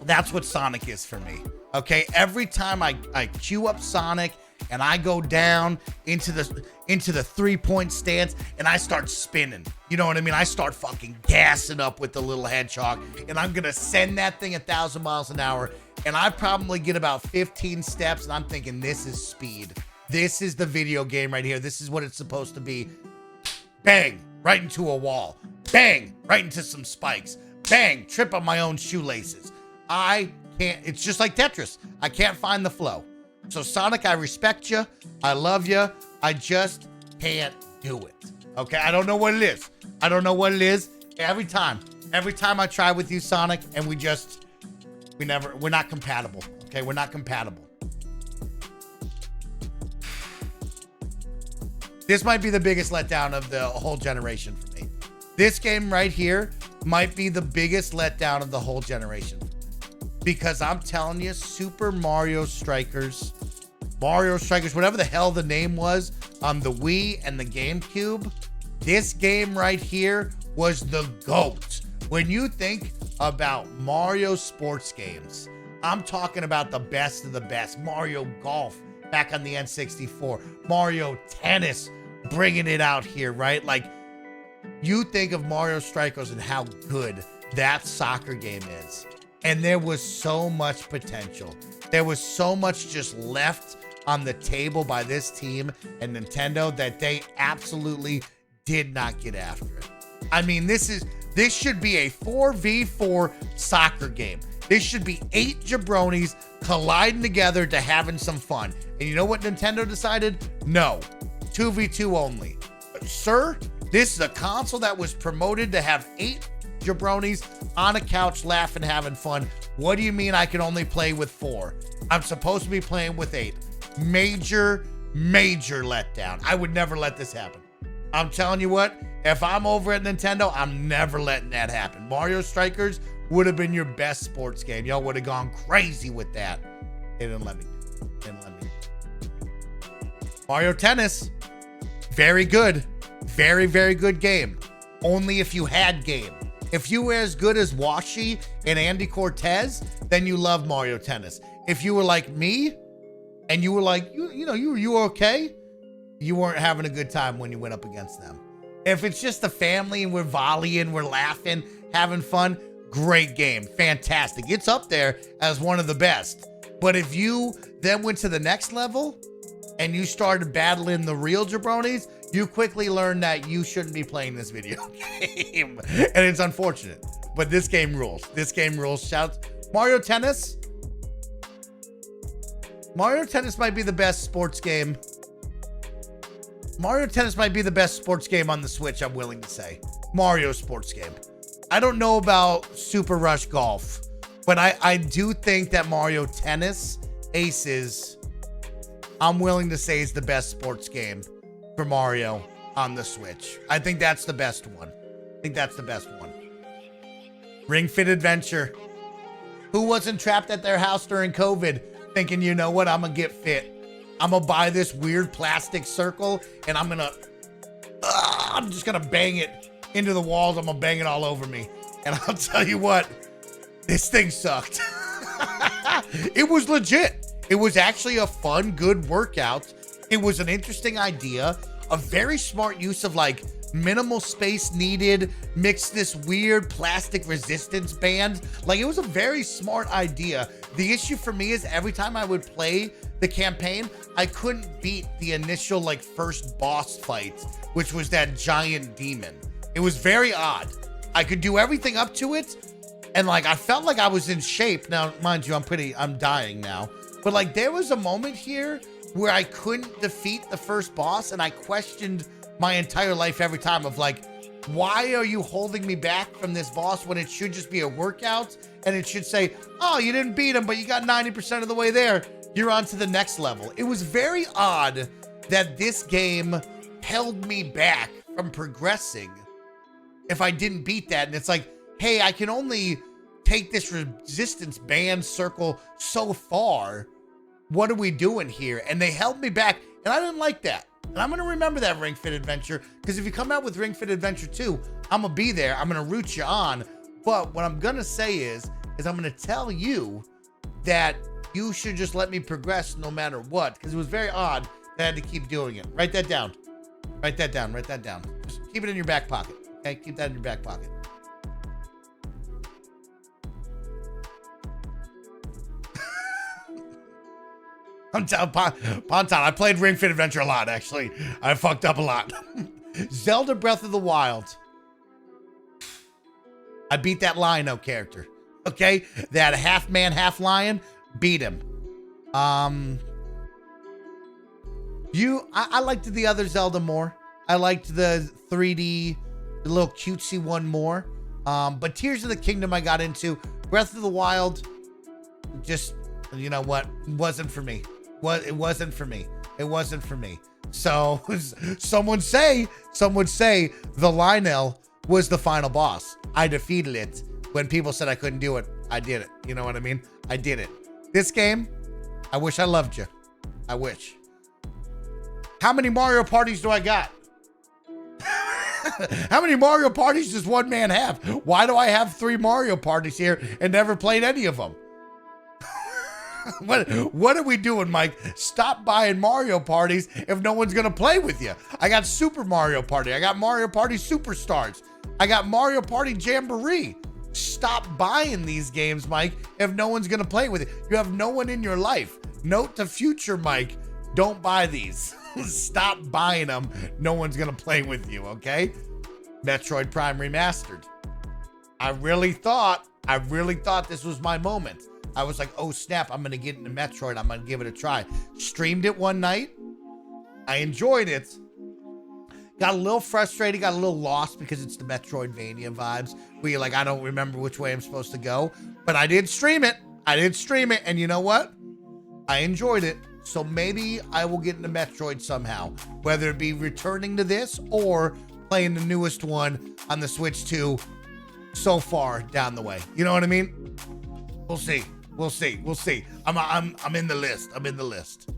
That's what Sonic is for me. Okay, every time I queue up Sonic and I go down into the 3-point stance and I start spinning, you know what I mean? I start fucking gassing up with the little hedgehog, and I'm gonna send that thing 1,000 miles an hour, and I probably get about 15 steps, and I'm thinking, this is speed. This is the video game right here. This is what it's supposed to be. Bang, right into a wall. Bang, right into some spikes. Bang, trip on my own shoelaces. I can't, it's just like Tetris. I can't find the flow. So Sonic, I respect you. I love you. I just can't do it. Okay, I don't know what it is. I don't know what it is. Every time I try with you, Sonic, and we're not compatible. Okay, we're not compatible. This might be the biggest letdown of the whole generation for me. This game right here might be the biggest letdown of the whole generation. Because I'm telling you, Super Mario Strikers, whatever the hell the name was on the Wii and the GameCube, this game right here was the GOAT. When you think about Mario sports games, I'm talking about the best of the best. Mario Golf back on the N64, Mario Tennis bringing it out here, right? Like, you think of Mario Strikers and how good that soccer game is. And there was so much potential. There was so much just left on the table by this team and Nintendo that they absolutely did not get after it. I mean, this should be a 4v4 soccer game. This should be 8 jabronis colliding together to having some fun. And you know what Nintendo decided? No, 2v2 only. Sir, this is a console that was promoted to have 8 jabronis on a couch laughing, having fun. What do you mean I can only play with 4? I'm supposed to be playing with 8. Major letdown. I would never let this happen. I'm telling you what, if I'm over at Nintendo, I'm never letting that happen. Mario Strikers would have been your best sports game. Y'all would have gone crazy with that. They didn't let me do it. Mario Tennis, very good. Very, very good game. Only if you had game. If you were as good as Washi and Andy Cortez, then you love Mario Tennis. If you were like me, and you were like, you were okay, you weren't having a good time when you went up against them. If it's just a family and we're volleying, we're laughing, having fun, great game, fantastic. It's up there as one of the best. But if you then went to the next level and you started battling the real jabronis, you quickly learn that you shouldn't be playing this video game. And it's unfortunate, but this game rules. This game rules. Shouts. Mario Tennis. Mario Tennis might be the best sports game. Mario Tennis might be the best sports game on the Switch, I'm willing to say. Mario sports game. I don't know about Super Rush Golf, but I do think that Mario Tennis Aces, I'm willing to say, is the best sports game for Mario on the Switch. I think that's the best one. Ring Fit Adventure. Who wasn't trapped at their house during COVID thinking, you know what, I'm gonna get fit. I'm gonna buy this weird plastic circle and I'm just gonna bang it into the walls. I'm gonna bang it all over me. And I'll tell you what, this thing sucked. It was legit. It was actually a fun, good workout. It was an interesting idea, a very smart use of like minimal space needed, mixed this weird plastic resistance band. Like, it was a very smart idea. The issue for me is every time I would play the campaign, I couldn't beat the initial like first boss fight, which was that giant demon. It was very odd. I could do everything up to it, and like I felt like I was in shape. Now, mind you, I'm dying now. But like there was a moment here where I couldn't defeat the first boss, and I questioned my entire life every time of like, why are you holding me back from this boss when it should just be a workout? And it should say, oh, you didn't beat him, but you got 90% of the way there. You're on to the next level. It was very odd that this game held me back from progressing if I didn't beat that. And it's like, hey, I can only take this resistance band circle so far. What are we doing here? And they held me back, and I didn't like that. And I'm going to remember that Ring Fit Adventure, because if you come out with Ring Fit Adventure 2, I'm going to be there. I'm going to root you on. But what I'm going to say is I'm going to tell you that you should just let me progress no matter what, because it was very odd that I had to keep doing it. Write that down. Write that down. Write that down. Just keep it in your back pocket. Okay? Keep that in your back pocket. I'm telling Ponton, I played Ring Fit Adventure a lot, actually. I fucked up a lot. Zelda Breath of the Wild. I beat that Lion-O character. Okay? That half man, half lion. Beat him. I liked the other Zelda more. I liked the 3D, the little cutesy one more. But Tears of the Kingdom I got into. Breath of the Wild, just, you know what? Wasn't for me. It wasn't for me. It wasn't for me. So some would say the Lionel was the final boss. I defeated it. When people said I couldn't do it, I did it. You know what I mean? I did it. This game, I wish I loved you. I wish. How many Mario parties do I got? How many Mario parties does one man have? Why do I have 3 Mario parties here and never played any of them? What are we doing, Mike? Stop buying Mario parties if no one's gonna play with you. I got Super Mario Party. I got Mario Party Superstars. I got Mario Party Jamboree. Stop buying these games, Mike, if no one's gonna play with it. You have no one in your life. Note to future Mike, don't buy these. Stop buying them. No one's gonna play with you, okay? Metroid Prime Remastered. I really thought this was my moment. I was like, oh snap, I'm going to get into Metroid. I'm going to give it a try. Streamed it one night. I enjoyed it. Got a little frustrated, got a little lost because it's the Metroidvania vibes where you're like, I don't remember which way I'm supposed to go. But I did stream it. And you know what? I enjoyed it. So maybe I will get into Metroid somehow, whether it be returning to this or playing the newest one on the Switch 2 so far down the way. You know what I mean? We'll see. We'll see. I'm in the list.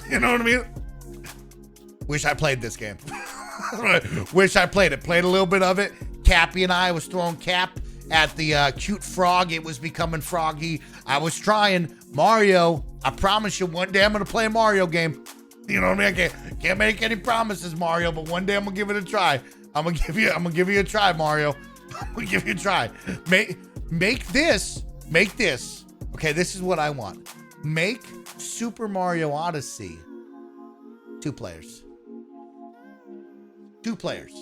You know what I mean? Wish I played this game. Wish I played it. Played a little bit of it. Cappy and I was throwing Cap at the cute frog. It was becoming froggy. I was trying. Mario, I promise you, one day I'm going to play a Mario game. You know what I mean? I can't make any promises, Mario, but one day I'm going to give it a try. I'm going to give you a try, Mario. I'm going to give you a try. Make this. Okay, this is what I want. Make Super Mario Odyssey 2 players. 2 players.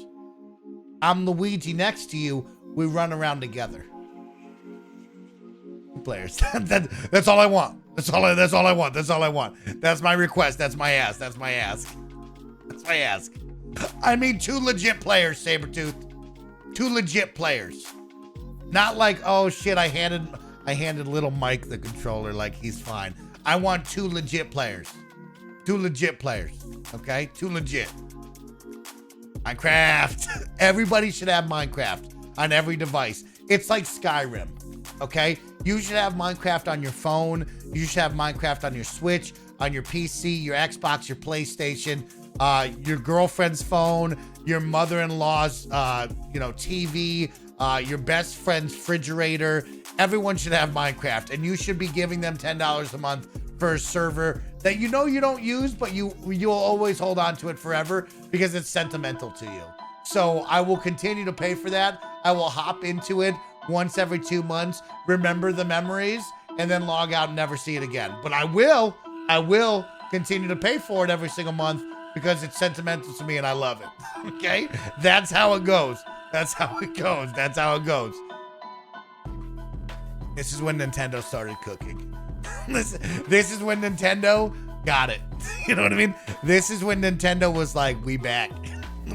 I'm Luigi next to you. We run around together. 2 players. That's all I want. That's all I want. That's my request. That's my ask. I mean 2 legit players, Sabretooth. 2 legit players. Not like, oh shit, I handed little Mike the controller like he's fine. I want 2 legit players. 2 legit players. Okay? 2 legit. Minecraft. Everybody should have Minecraft on every device. It's like Skyrim. Okay? You should have Minecraft on your phone. You should have Minecraft on your Switch, on your PC, your Xbox, your PlayStation, your girlfriend's phone, your mother-in-law's, TV, your best friend's refrigerator. everyone should have Minecraft, and you should be giving them $10 a month for a server that you know you don't use, but you'll always hold on to it forever because it's sentimental to you. So I will continue to pay for that. I will hop into it once every 2 months, remember the memories, and then log out and never see it again. But I will continue to pay for it every single month because it's sentimental to me and I love it. Okay? That's how it goes. That's how it goes. That's how it goes. This is when Nintendo started cooking. This is when Nintendo got it. You know what I mean? This is when Nintendo was like, we back.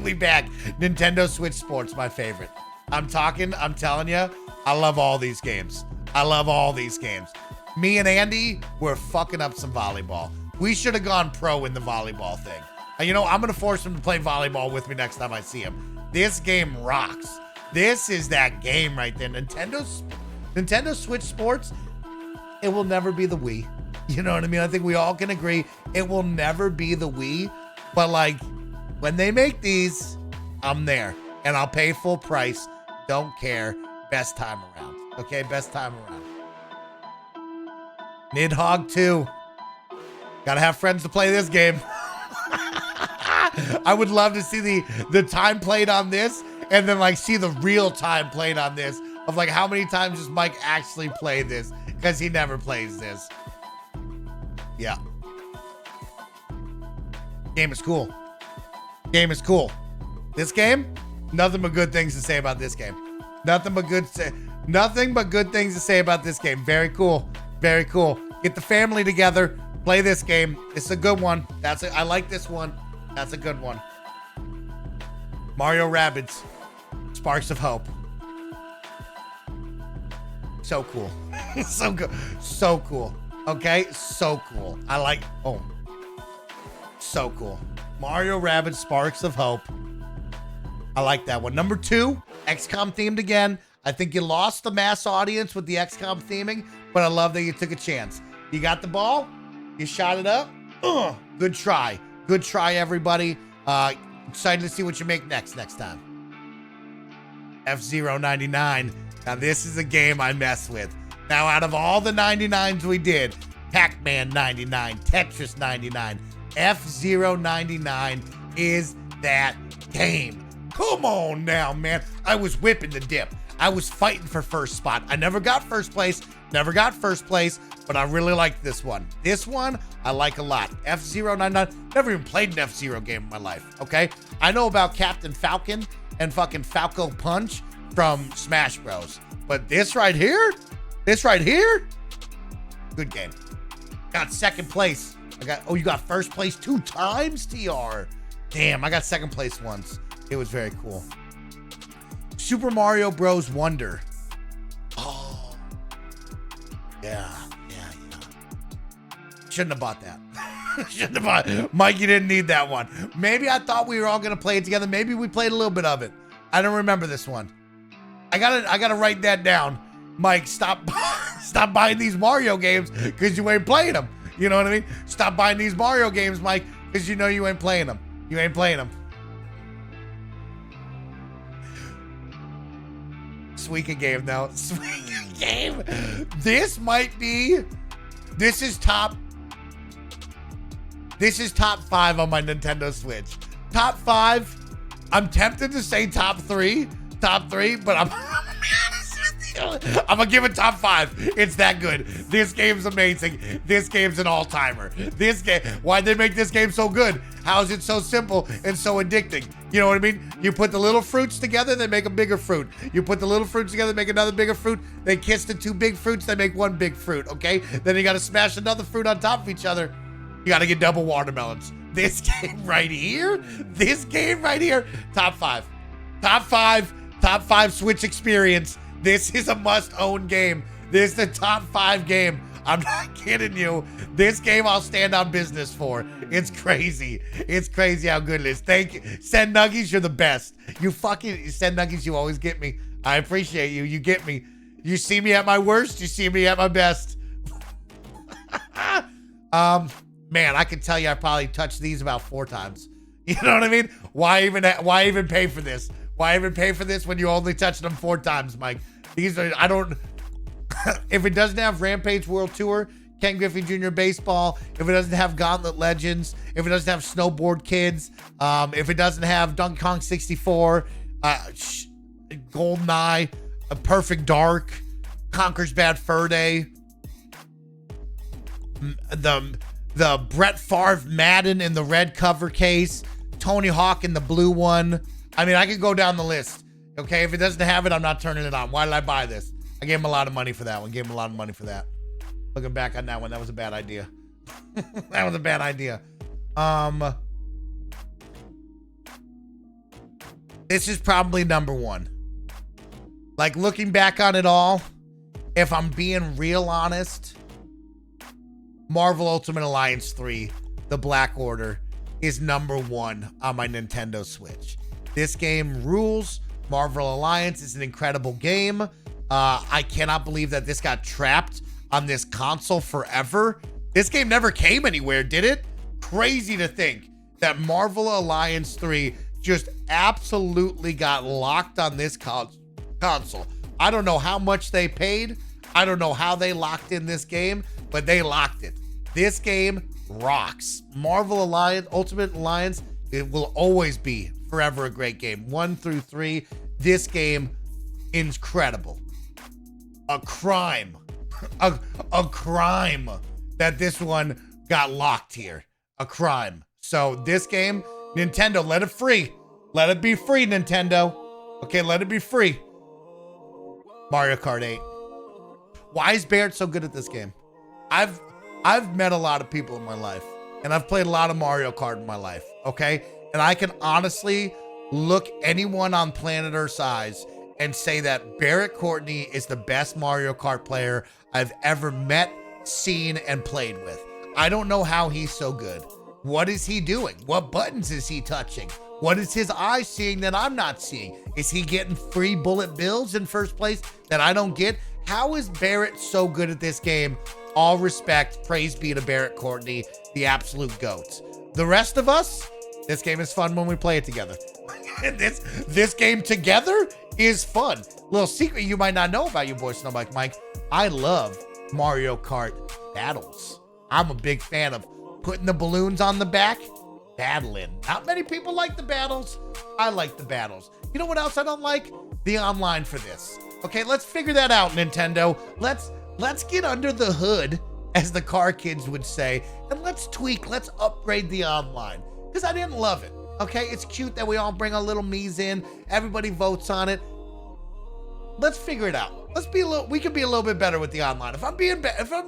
We back. Nintendo Switch Sports, my favorite. I'm telling you, I love all these games. I love all these games. Me and Andy were fucking up some volleyball. We should have gone pro in the volleyball thing. And you know, I'm going to force him to play volleyball with me next time I see him. This game rocks. This is that game right there. Nintendo Switch Sports, it will never be the Wii. You know what I mean? I think we all can agree it will never be the Wii. But like, when they make these, I'm there. And I'll pay full price. Don't care. Best time around. Okay, best time around. Nidhogg 2. Gotta have friends to play this game. I would love to see the time played on this and then like see the real time played on this of like how many times does Mike actually play this because he never plays this. Yeah. Game is cool. Game is cool. This game, nothing but good things to say about this game. Nothing but good things to say about this game. Very cool. Very cool. Get the family together. Play this game. It's a good one. I like this one. That's a good one. Mario Rabbids. Sparks of Hope. So cool. So good. So cool. Okay? So cool. So cool. Mario Rabbids Sparks of Hope. I like that one. Number 2, XCOM themed again. I think you lost the mass audience with the XCOM theming, but I love that you took a chance. You got the ball. You shot it up. Good try. Good try, everybody. Excited to see what you make next time. F-Zero 99. Now, this is a game I mess with. Now, out of all the 99s we did, Pac-Man 99, Tetris 99, F-Zero 99 is that game. Come on now, man. I was whipping the dip. I was fighting for first spot. I never got first place, but I really liked this one. This one, I like a lot. F-Zero 99, never even played an F-Zero game in my life, okay? I know about Captain Falcon and fucking Falco Punch from Smash Bros. But this right here, good game. Got second place. You got first place 2 times, TR. Damn, I got second place once. It was very cool. Super Mario Bros. Wonder. Oh. Yeah. Shouldn't have bought that. Mike, you didn't need that one. Maybe I thought we were all going to play it together. Maybe we played a little bit of it. I don't remember this one. I gotta write that down. Mike, stop buying these Mario games because you ain't playing them. You know what I mean? Stop buying these Mario games, Mike, because you know you ain't playing them. You ain't playing them. Suika Game, though. Suika Game. This is top 5 on my Nintendo Switch. Top 5. I'm tempted to say top 3, but I'm gonna give it top 5. It's that good. This game's amazing. This game's an all-timer. Why'd they make this game so good? How is it so simple and so addicting? You know what I mean? You put the little fruits together, they make a bigger fruit. You put the little fruits together, make another bigger fruit. They kiss the 2 big fruits, they make 1 big fruit, okay? Then you gotta smash another fruit on top of each other. You gotta get double watermelons. This game right here, top 5. Top 5 Switch experience. This is a must-own game. This is the top 5 game. I'm not kidding you. This game I'll stand on business for. It's crazy. It's crazy how good it is. Thank you. Send Nuggies, you're the best. Send Nuggies, you always get me. I appreciate you. You get me. You see me at my worst, you see me at my best. Man, I can tell you I probably touched these about 4 times. You know what I mean? Why even pay for this? Why even pay for this when you only touched them 4 times, Mike? If it doesn't have Rampage World Tour, Ken Griffey Jr. Baseball, if it doesn't have Gauntlet Legends, if it doesn't have Snowboard Kids, if it doesn't have Donkey Kong 64, GoldenEye, A Perfect Dark, Conker's Bad Fur Day, the Brett Favre Madden in the red cover case, Tony Hawk in the blue one. I mean, I could go down the list. Okay, if it doesn't have it, I'm not turning it on. Why did I buy this? I gave him a lot of money for that one. Gave him a lot of money for that. Looking back on that one, that was a bad idea. That was a bad idea. This is probably number one. Like, looking back on it all, if I'm being real honest, Marvel Ultimate Alliance 3, The Black Order, is number one on my Nintendo Switch. This game rules. Marvel Alliance is an incredible game. I cannot believe that this got trapped on this console forever. This game never came anywhere, did it? Crazy to think that Marvel Alliance 3 just absolutely got locked on this console. I don't know how much they paid. I don't know how they locked in this game, but they locked it. This game rocks. Marvel Alliance, Ultimate Alliance, it will always be forever a great game. 1 through 3, this game, incredible. A crime. A crime that this one got locked here. A crime. So this game, Nintendo, let it free. Let it be free, Nintendo. Okay, let it be free. Mario Kart 8. Why is Barrett so good at this game? I've met a lot of people in my life, and I've played a lot of Mario Kart in my life, okay? And I can honestly look anyone on planet Earth's eyes and say that Barrett Courtney is the best Mario Kart player I've ever met, seen, and played with. I don't know how he's so good. What is he doing? What buttons is he touching? What is his eye seeing that I'm not seeing? Is he getting free bullet bills in first place that I don't get? How is Barrett so good at this game? All respect, praise be to Barrett Courtney, the absolute GOAT. The rest of us, this game is fun when we play it together. This game together is fun. Little secret you might not know about your boy SnowBikeMike. I love Mario Kart battles. I'm a big fan of putting the balloons on the back, battling. Not many people like the battles. I like the battles. You know what else I don't like? The online for this. Okay, let's figure that out, Nintendo. Let's get under the hood, as the car kids would say, and let's tweak, let's upgrade the online. Because I didn't love it. Okay, it's cute that we all bring our little me's in. Everybody votes on it. Let's figure it out. We could be a little bit better with the online. If I'm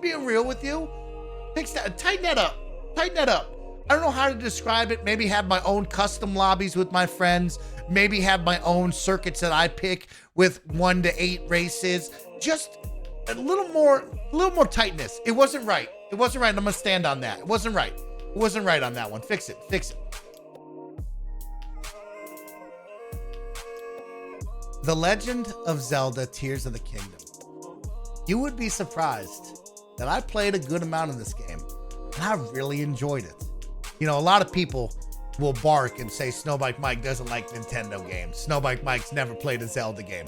being real with you, fix that, tighten that up. Tighten that up. I don't know how to describe it. Maybe have my own custom lobbies with my friends. Maybe have my own circuits that I pick with 1 to 8 races. Just a little more tightness. It wasn't right. It wasn't right. I'm gonna stand on that. It wasn't right. It wasn't right on that one. Fix it. Fix it. The Legend of Zelda Tears of the Kingdom. You would be surprised that I played a good amount of this game, and I really enjoyed it. You know, a lot of people will bark and say SnowBikeMike doesn't like Nintendo games. SnowBikeMike's never played a Zelda game.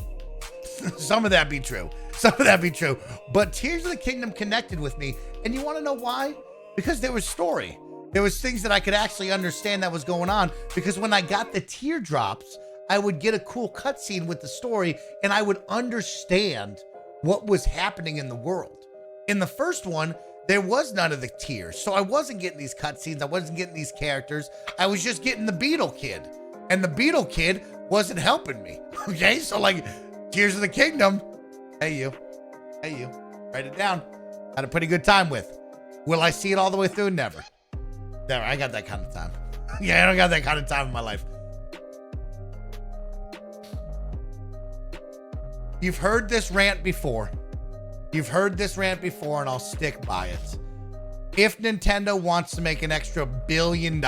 Some of that be true. Some of that be true. But Tears of the Kingdom connected with me, and you want to know why? Because there was story. There was things that I could actually understand that was going on, because when I got the teardrops, I would get a cool cutscene with the story, and I would understand what was happening in the world. In the first one, there was none of the tears, so I wasn't getting these cutscenes. I wasn't getting these characters. I was just getting the Beetle Kid, and the Beetle Kid wasn't helping me. Okay, so like Tears of the Kingdom. Hey you, write it down. Had a pretty good time with. Will I see it all the way through? Never. Never. I got that kind of time. Yeah, I don't got that kind of time in my life. You've heard this rant before. You've heard this rant before, and I'll stick by it. If Nintendo wants to make an extra $1 billion,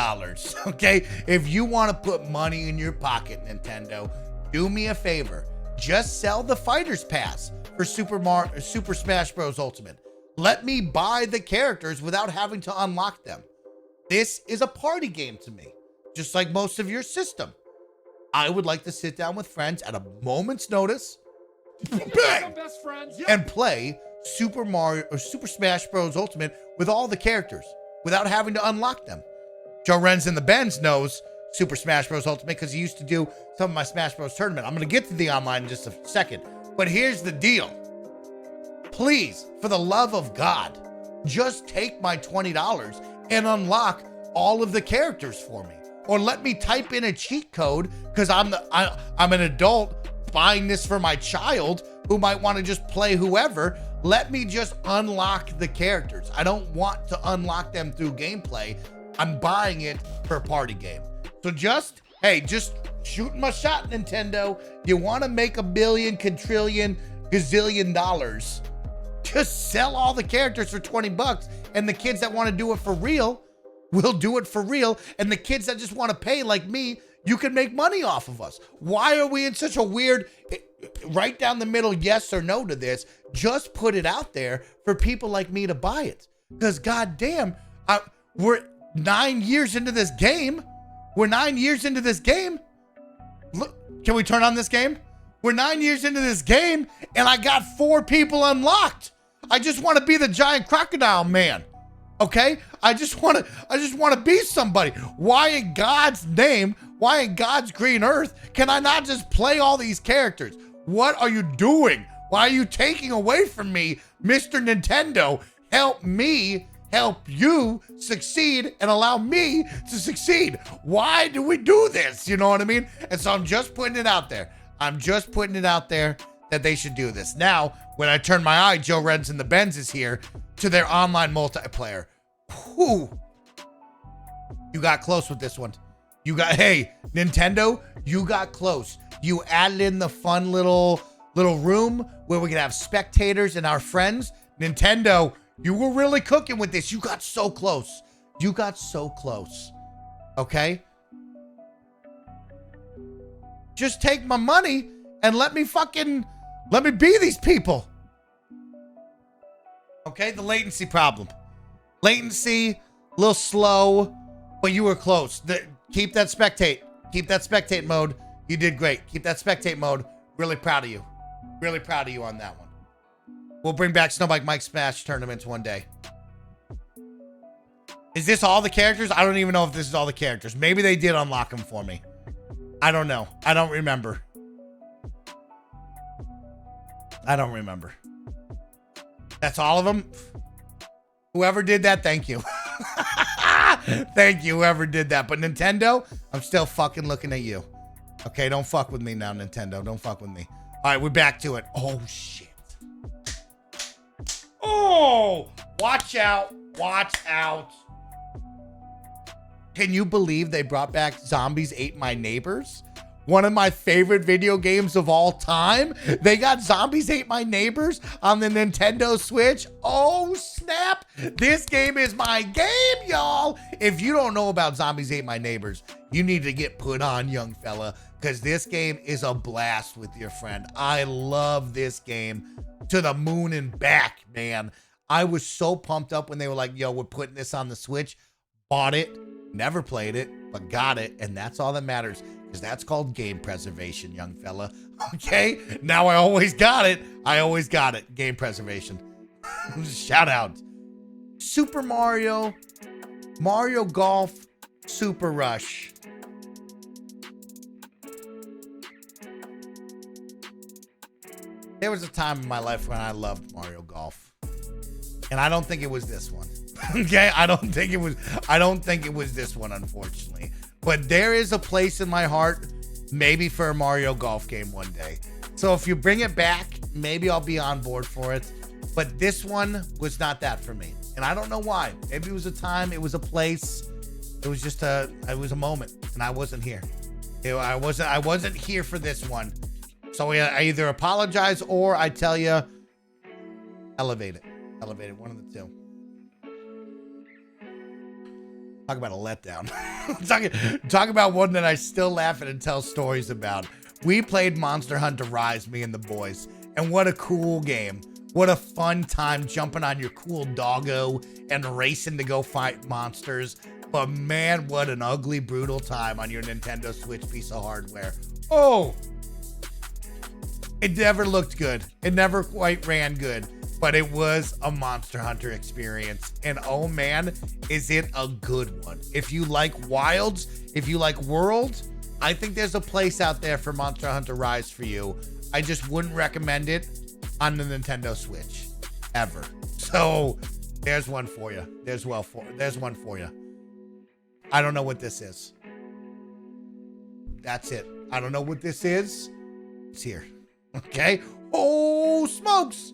okay? If you want to put money in your pocket, Nintendo, do me a favor. Just sell the Fighter's Pass for Super Smash Bros. Ultimate. Let me buy the characters without having to unlock them. This is a party game to me, just like most of your system. I would like to sit down with friends at a moment's notice, bang, and play Super Mario or Super Smash Bros. Ultimate with all the characters without having to unlock them. Joe Renz in the Benz knows Super Smash Bros. Ultimate because he used to do some of my Smash Bros. Tournament. I'm going to get to the online in just a second, but here's the deal. Please, for the love of God, just take my $20 and unlock all of the characters for me. Or let me type in a cheat code because I'm an adult buying this for my child who might want to just play whoever. Let me just unlock the characters. I don't want to unlock them through gameplay. I'm buying it for a party game. So just shooting my shot, Nintendo. You want to make $1 billion, quadrillion, gazillion dollars. Just sell all the characters for $20, and the kids that want to do it for real will do it for real, and the kids that just want to pay like me, you can make money off of us. Why are we in such a weird, right down the middle, yes or no to this? Just put it out there for people like me to buy it. Because goddamn, we're 9 years into this game. We're 9 years into this game. Look, can we turn on this game? We're 9 years into this game, and I got 4 people unlocked. I just want to be the giant crocodile man. Okay? I just want to be somebody. Why in God's name, why in God's green earth can I not just play all these characters? What are you doing? Why are you taking away from me, Mr. Nintendo? Help me help you succeed and allow me to succeed. Why do we do this? You know what I mean? And so I'm just putting it out there. I'm just putting it out there that they should do this. Now, when I turn my eye, Joe Renz and the Benz is here to their online multiplayer. Whew. You got close with this one. Hey, Nintendo, you got close. You added in the fun little room where we can have spectators and our friends. Nintendo, you were really cooking with this. You got so close. You got so close. Okay? Just take my money and let me be these people. Okay, the latency problem. Latency, a little slow, but you were close. Keep that spectate. Keep that spectate mode. You did great. Keep that spectate mode. Really proud of you. Really proud of you on that one. We'll bring back SnowBikeMike Smash tournaments one day. Is this all the characters? I don't even know if this is all the characters. Maybe they did unlock them for me. I don't know. I don't remember. I don't remember. That's all of them? Whoever did that, thank you. Thank you, whoever did that. But Nintendo, I'm still fucking looking at you. Okay, don't fuck with me now, Nintendo. Don't fuck with me. All right, we're back to it. Oh, shit. Oh, watch out. Watch out. Can you believe they brought back Zombies Ate My Neighbors? One of my favorite video games of all time. They got Zombies Ate My Neighbors on the Nintendo Switch. Oh, snap. This game is my game, y'all. If you don't know about Zombies Ate My Neighbors, you need to get put on, young fella, because this game is a blast with your friend. I love this game to the moon and back, man. I was so pumped up when they were like, yo, we're putting this on the Switch. Bought it, never played it, but got it, and that's all that matters. Because that's called game preservation, young fella. Okay? Now I always got it. I always got it. Game preservation. Shout out. Super Mario Golf Super Rush. There was a time in my life when I loved Mario Golf. And I don't think it was this one. Okay? I don't think it was this one, unfortunately. But there is a place in my heart, maybe for a Mario Golf game one day. So if you bring it back, maybe I'll be on board for it. But this one was not that for me. And I don't know why. Maybe it was a time, it was a place. It was just it was a moment, and I wasn't here. I wasn't here for this one. So I either apologize or I tell you, elevate it. Elevate it, one of the two. Talk about a letdown. Talk about one that I still laugh at and tell stories about. We played Monster Hunter Rise, me and the boys. And what a cool game. What a fun time jumping on your cool doggo and racing to go fight monsters. But man, what an ugly, brutal time on your Nintendo Switch piece of hardware. Oh! It never looked good. It never quite ran good, but it was a Monster Hunter experience. And oh man, is it a good one. If you like Wilds, if you like World, I think there's a place out there for Monster Hunter Rise for you. I just wouldn't recommend it on the Nintendo Switch, ever. So there's one for you. There's one for you. I don't know what this is. That's it. I don't know what this is. It's here. Okay. Oh, smokes.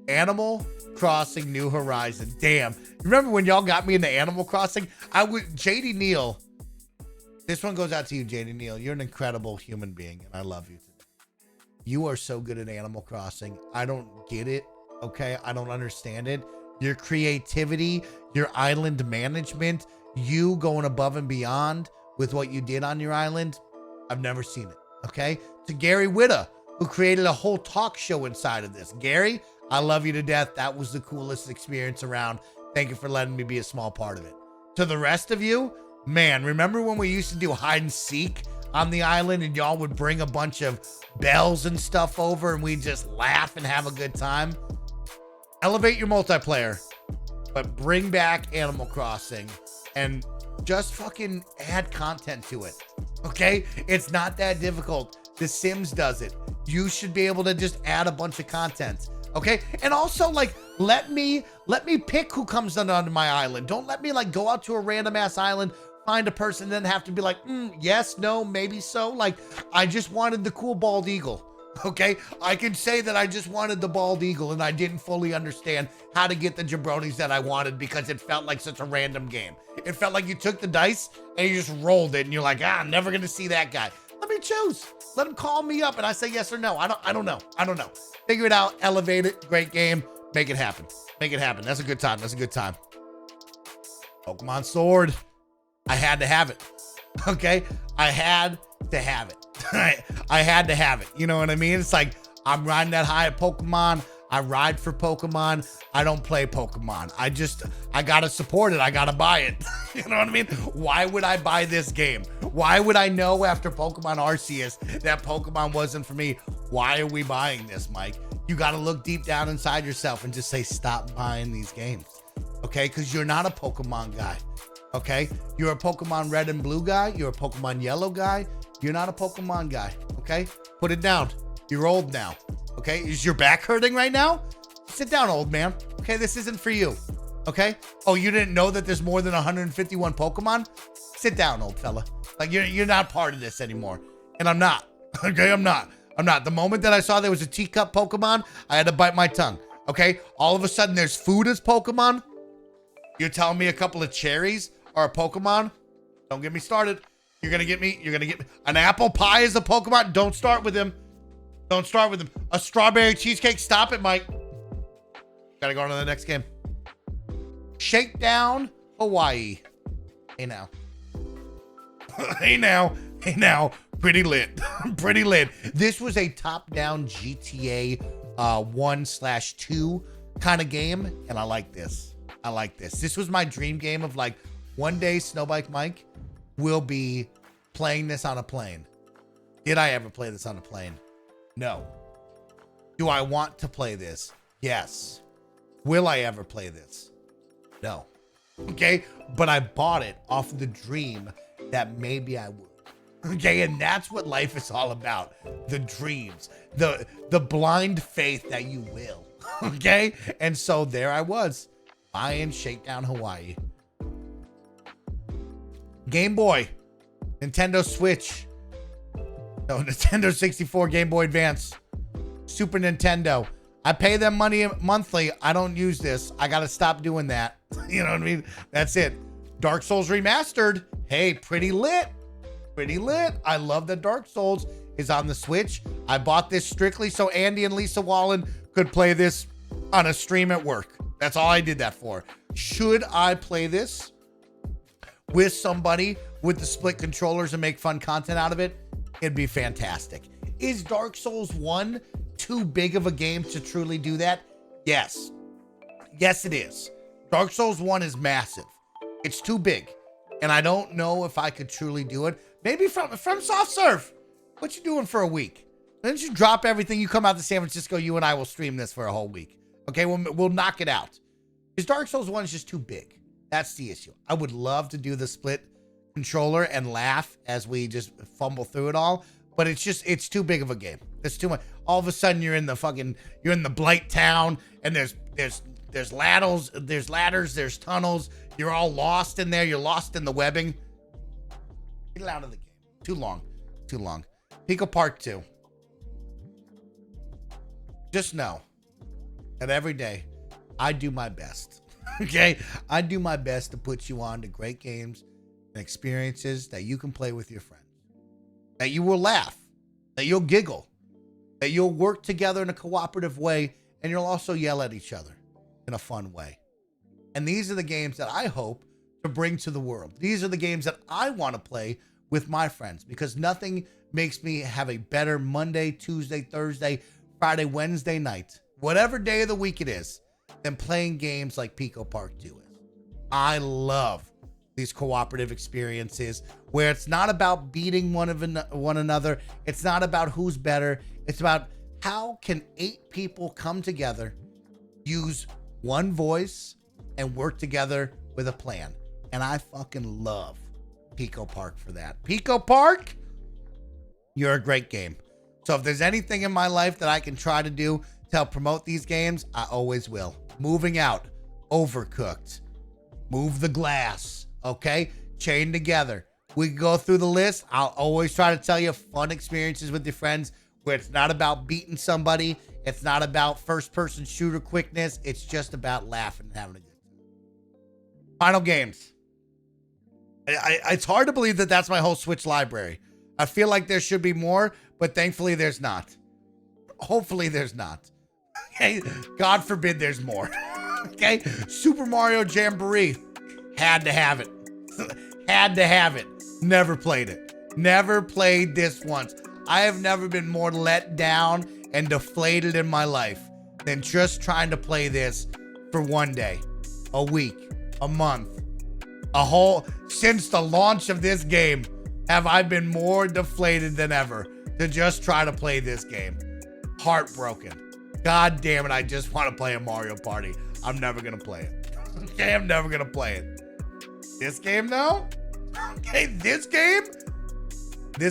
Animal Crossing New Horizon. Damn. Remember when y'all got me into Animal Crossing? JD Neal. This one goes out to you, JD Neal. You're an incredible human being, and I love you. You are so good at Animal Crossing. I don't get it. Okay. I don't understand it. Your creativity, your island management, you going above and beyond with what you did on your island. I've never seen it. Okay. To Gary Whitta, who created a whole talk show inside of this. Gary, I love you to death. That was the coolest experience around. Thank you for letting me be a small part of it. To the rest of you, man, remember when we used to do hide and seek on the island and y'all would bring a bunch of bells and stuff over and we'd just laugh and have a good time? Elevate your multiplayer, but bring back Animal Crossing and just fucking add content to it. Okay? It's not that difficult. The Sims does it. You should be able to just add a bunch of content. Okay? And also, like, let me pick who comes onto my island. Don't let me like go out to a random ass island, find a person, and then have to be like, yes, no, maybe so. Like, I just wanted the cool bald eagle. Okay? I can say that I just wanted the bald eagle and I didn't fully understand how to get the jabronis that I wanted because it felt like such a random game. It felt like you took the dice and you just rolled it and you're like, I'm never gonna see that guy. Let me choose. Let him call me up and I say yes or no. I don't know. Figure it out, elevate it, great game, make it happen. Make it happen. That's a good time. That's a good time. Pokemon Sword. I had to have it. Okay? I had to have it. I had to have it. You know what I mean? It's like I'm riding that high at Pokemon. I ride for Pokemon. I don't play Pokemon. I gotta support it. I gotta buy it. You know what I mean? Why would I buy this game? Why would I know after Pokemon Arceus that Pokemon wasn't for me? Why are we buying this, Mike? You gotta look deep down inside yourself and just say, stop buying these games. Okay? Because you're not a Pokemon guy. Okay? You're a Pokemon Red and Blue guy. You're a Pokemon Yellow guy. You're not a Pokemon guy. Okay? Put it down. You're old now. Okay? Is your back hurting right now? Sit down, old man. Okay? This isn't for you. Okay? Oh, you didn't know that there's more than 151 Pokemon? Sit down, old fella. Like, you're not part of this anymore. And I'm not. Okay? I'm not. The moment that I saw there was a teacup Pokemon, I had to bite my tongue. Okay? All of a sudden, there's food as Pokemon? You're telling me a couple of cherries are a Pokemon? Don't get me started. You're gonna get me. An apple pie is a Pokemon? Don't start with him. Don't start with him. A strawberry cheesecake? Stop it, Mike. Gotta go on to the next game. Shakedown, Hawaii. Hey now. Hey now. Pretty lit. Pretty lit. This was a top-down GTA 1/2 kind of game, and I like this. This was my dream game of like, one day SnowBikeMike will be playing this on a plane. Did I ever play this on a plane? No. Do I want to play this? Yes. Will I ever play this? No. Okay? But I bought it off of the dream that maybe I would. Okay? And that's what life is all about. The dreams. The blind faith that you will. Okay? And so there I was, buying Shakedown Hawaii. Game Boy. Nintendo Switch. No, Nintendo 64, Game Boy Advance, Super Nintendo. I pay them money monthly. I don't use this. I got to stop doing that. You know what I mean? That's it. Dark Souls Remastered. Hey, pretty lit. Pretty lit. I love that Dark Souls is on the Switch. I bought this strictly so Andy and Lisa Wallen could play this on a stream at work. That's all I did that for. Should I play this with somebody with the split controllers and make fun content out of it? It'd be fantastic. Is Dark Souls 1 too big of a game to truly do that? Yes. Yes, it is. Dark Souls 1 is massive. It's too big. And I don't know if I could truly do it. Maybe from Soft Serve. What you doing for a week? Why don't you drop everything? You come out to San Francisco, you and I will stream this for a whole week. Okay, we'll knock it out. Because Dark Souls 1 is just too big. That's the issue. I would love to do the split controller and laugh as we just fumble through it all, but it's too big of a game. It's too much. All of a sudden you're in the Blight town, and there's ladders, there's tunnels. You're all lost in there. You're lost in the webbing. Get it out of the game. Too long. Pico Park 2. Just know that every day I do my best. Okay? I do my best to put you on to great games and experiences that you can play with your friends. That you will laugh. That you'll giggle. That you'll work together in a cooperative way, and you'll also yell at each other in a fun way. And these are the games that I hope to bring to the world. These are the games that I want to play with my friends, because nothing makes me have a better Monday, Tuesday, Thursday, Friday, Wednesday night, whatever day of the week it is, than playing games like Pico Park 2 is. I love these cooperative experiences where it's not about beating one another. It's not about who's better. It's about how can 8 people come together, use one voice, and work together with a plan. And I fucking love Pico Park for that. Pico Park, you're a great game. So if there's anything in my life that I can try to do to help promote these games, I always will. Moving Out, Overcooked, Move the Glass, okay? Chain Together. We can go through the list. I'll always try to tell you fun experiences with your friends where it's not about beating somebody. It's not about first-person shooter quickness. It's just about laughing and having a good time. Final games. It's hard to believe that that's my whole Switch library. I feel like there should be more, but thankfully there's not. Hopefully there's not. Okay, God forbid there's more. Okay, Super Mario Jamboree. Had to have it. Had to have it. Never played it. Never played this once. I have never been more let down and deflated in my life than just trying to play this for one day, a week, a month, since the launch of this game, have I been more deflated than ever to just try to play this game. Heartbroken. God damn it, I just want to play a Mario Party. I'm never going to play it. Okay, I'm never going to play it. This game, though? Okay, this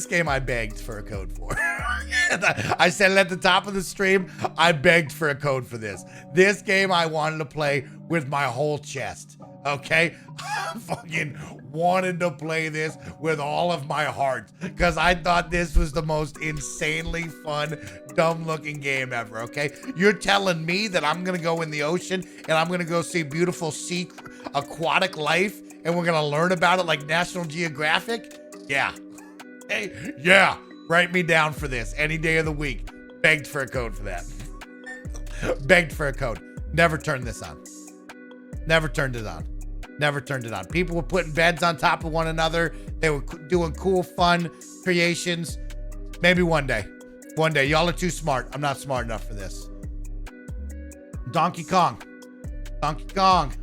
game I begged for a code for. I said it at the top of the stream, I begged for a code for this. This game I wanted to play with my whole chest. Okay? I fucking wanted to play this with all of my heart because I thought this was the most insanely fun, dumb-looking game ever, okay? You're telling me that I'm going to go in the ocean and I'm going to go see beautiful sea aquatic life and we're going to learn about it like National Geographic? Yeah. Hey, yeah. Write me down for this any day of the week. Begged for a code for that. Begged for a code. Never turned this on. Never turned it on. Never turned it on. People were putting beds on top of one another. They were doing cool, fun creations. Maybe one day. One day. Y'all are too smart. I'm not smart enough for this. Donkey Kong. Donkey Kong.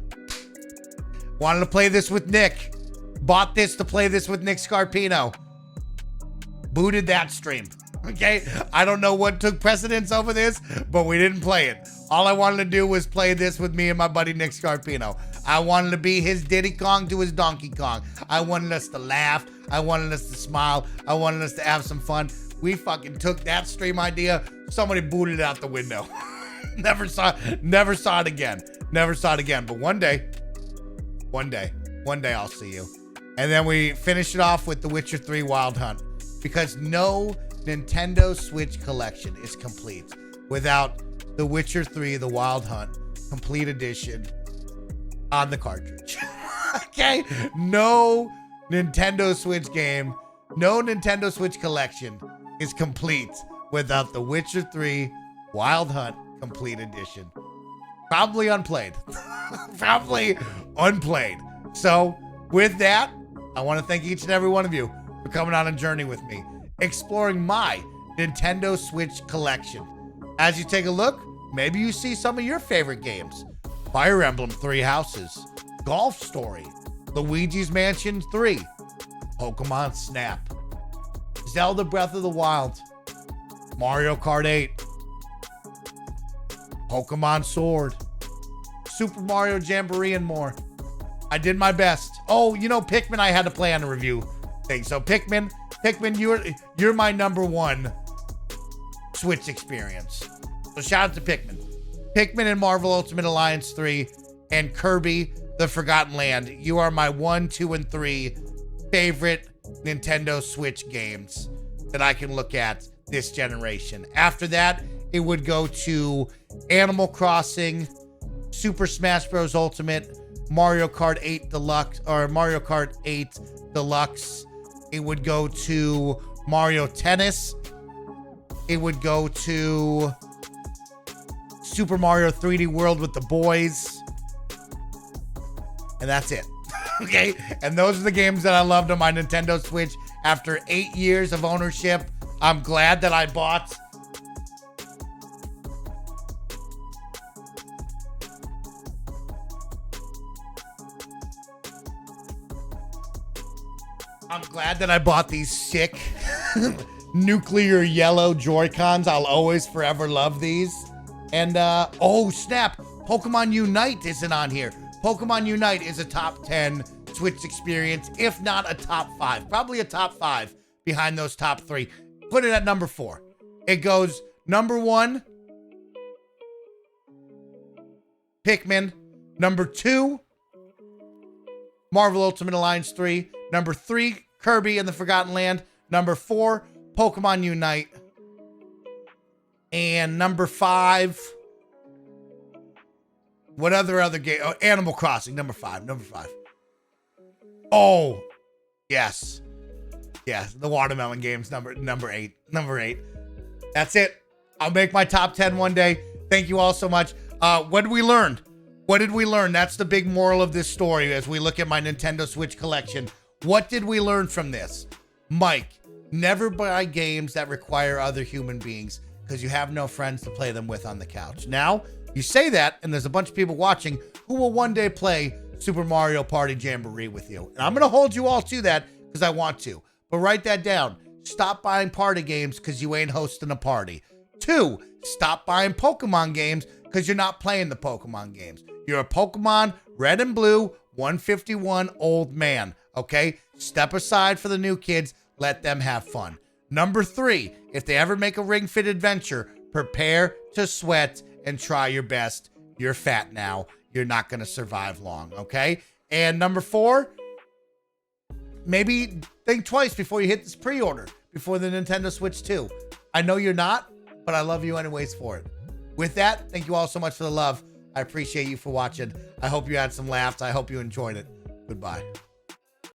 Wanted to play this with Nick. Bought this to play this with Nick Scarpino. Booted that stream. Okay? I don't know what took precedence over this, but we didn't play it. All I wanted to do was play this with me and my buddy Nick Scarpino. I wanted to be his Diddy Kong to his Donkey Kong. I wanted us to laugh. I wanted us to smile. I wanted us to have some fun. We fucking took that stream idea. Somebody booted it out the window. Never saw it again. Never saw it again. But one day I'll see you. And then we finish it off with The Witcher 3 Wild Hunt. Because no Nintendo Switch collection is complete without The Witcher 3 The Wild Hunt Complete Edition on the cartridge. Okay? No Nintendo Switch game, no Nintendo Switch collection is complete without The Witcher 3 Wild Hunt Complete Edition. Probably unplayed. Probably unplayed. So, with that, I want to thank each and every one of you for coming on a journey with me, exploring my Nintendo Switch collection. As you take a look, maybe you see some of your favorite games. Fire Emblem 3 Houses, Golf Story, Luigi's Mansion 3, Pokemon Snap, Zelda Breath of the Wild, Mario Kart 8, Pokemon Sword, Super Mario Jamboree, and more. I did my best. Oh, you know, Pikmin I had to play on a review thing. So Pikmin, you're my #1 Switch experience. So shout out to Pikmin. Pikmin and Marvel Ultimate Alliance 3 and Kirby The Forgotten Land. You are my 1, 2, and 3 favorite Nintendo Switch games that I can look at this generation. After that, it would go to Animal Crossing, Super Smash Bros. Ultimate, Mario Kart 8 Deluxe, or Mario Kart 8 Deluxe. It would go to Mario Tennis. It would go to Super Mario 3D World with the boys. And that's it. Okay? And those are the games that I loved on my Nintendo Switch. After 8 years of ownership, I'm glad that I bought these sick nuclear yellow Joy-Cons. I'll always forever love these. And oh snap, Pokemon Unite isn't on here. Pokemon Unite is a top 10 Switch experience, if not a top 5. Probably a top 5 behind those top 3. Put it at number 4. It goes number 1, Pikmin. Number 2, Marvel Ultimate Alliance 3. Number 3, Kirby and the Forgotten Land. Number 4, Pokemon Unite. And number 5, what other game? Oh, Animal Crossing, number 5. Oh, yes. Yes, the watermelon games, number 8. That's it. I'll make my top 10 one day. Thank you all so much. What did we learn? That's the big moral of this story as we look at my Nintendo Switch collection. What did we learn from this? Mike, never buy games that require other human beings because you have no friends to play them with on the couch. Now, you say that, and there's a bunch of people watching who will one day play Super Mario Party Jamboree with you. And I'm going to hold you all to that because I want to. But write that down. Stop buying party games because you ain't hosting a party. 2, stop buying Pokemon games because you're not playing the Pokemon games. You're a Pokemon Red and Blue 151 old man, okay? Step aside for the new kids. Let them have fun. Number 3, if they ever make a Ring Fit adventure, prepare to sweat and try your best. You're fat now. You're not going to survive long, okay? And number 4, maybe think twice before you hit this pre-order before the Nintendo Switch 2. I know you're not, but I love you anyways for it. With that, thank you all so much for the love. I appreciate you for watching. I hope you had some laughs. I hope you enjoyed it. Goodbye.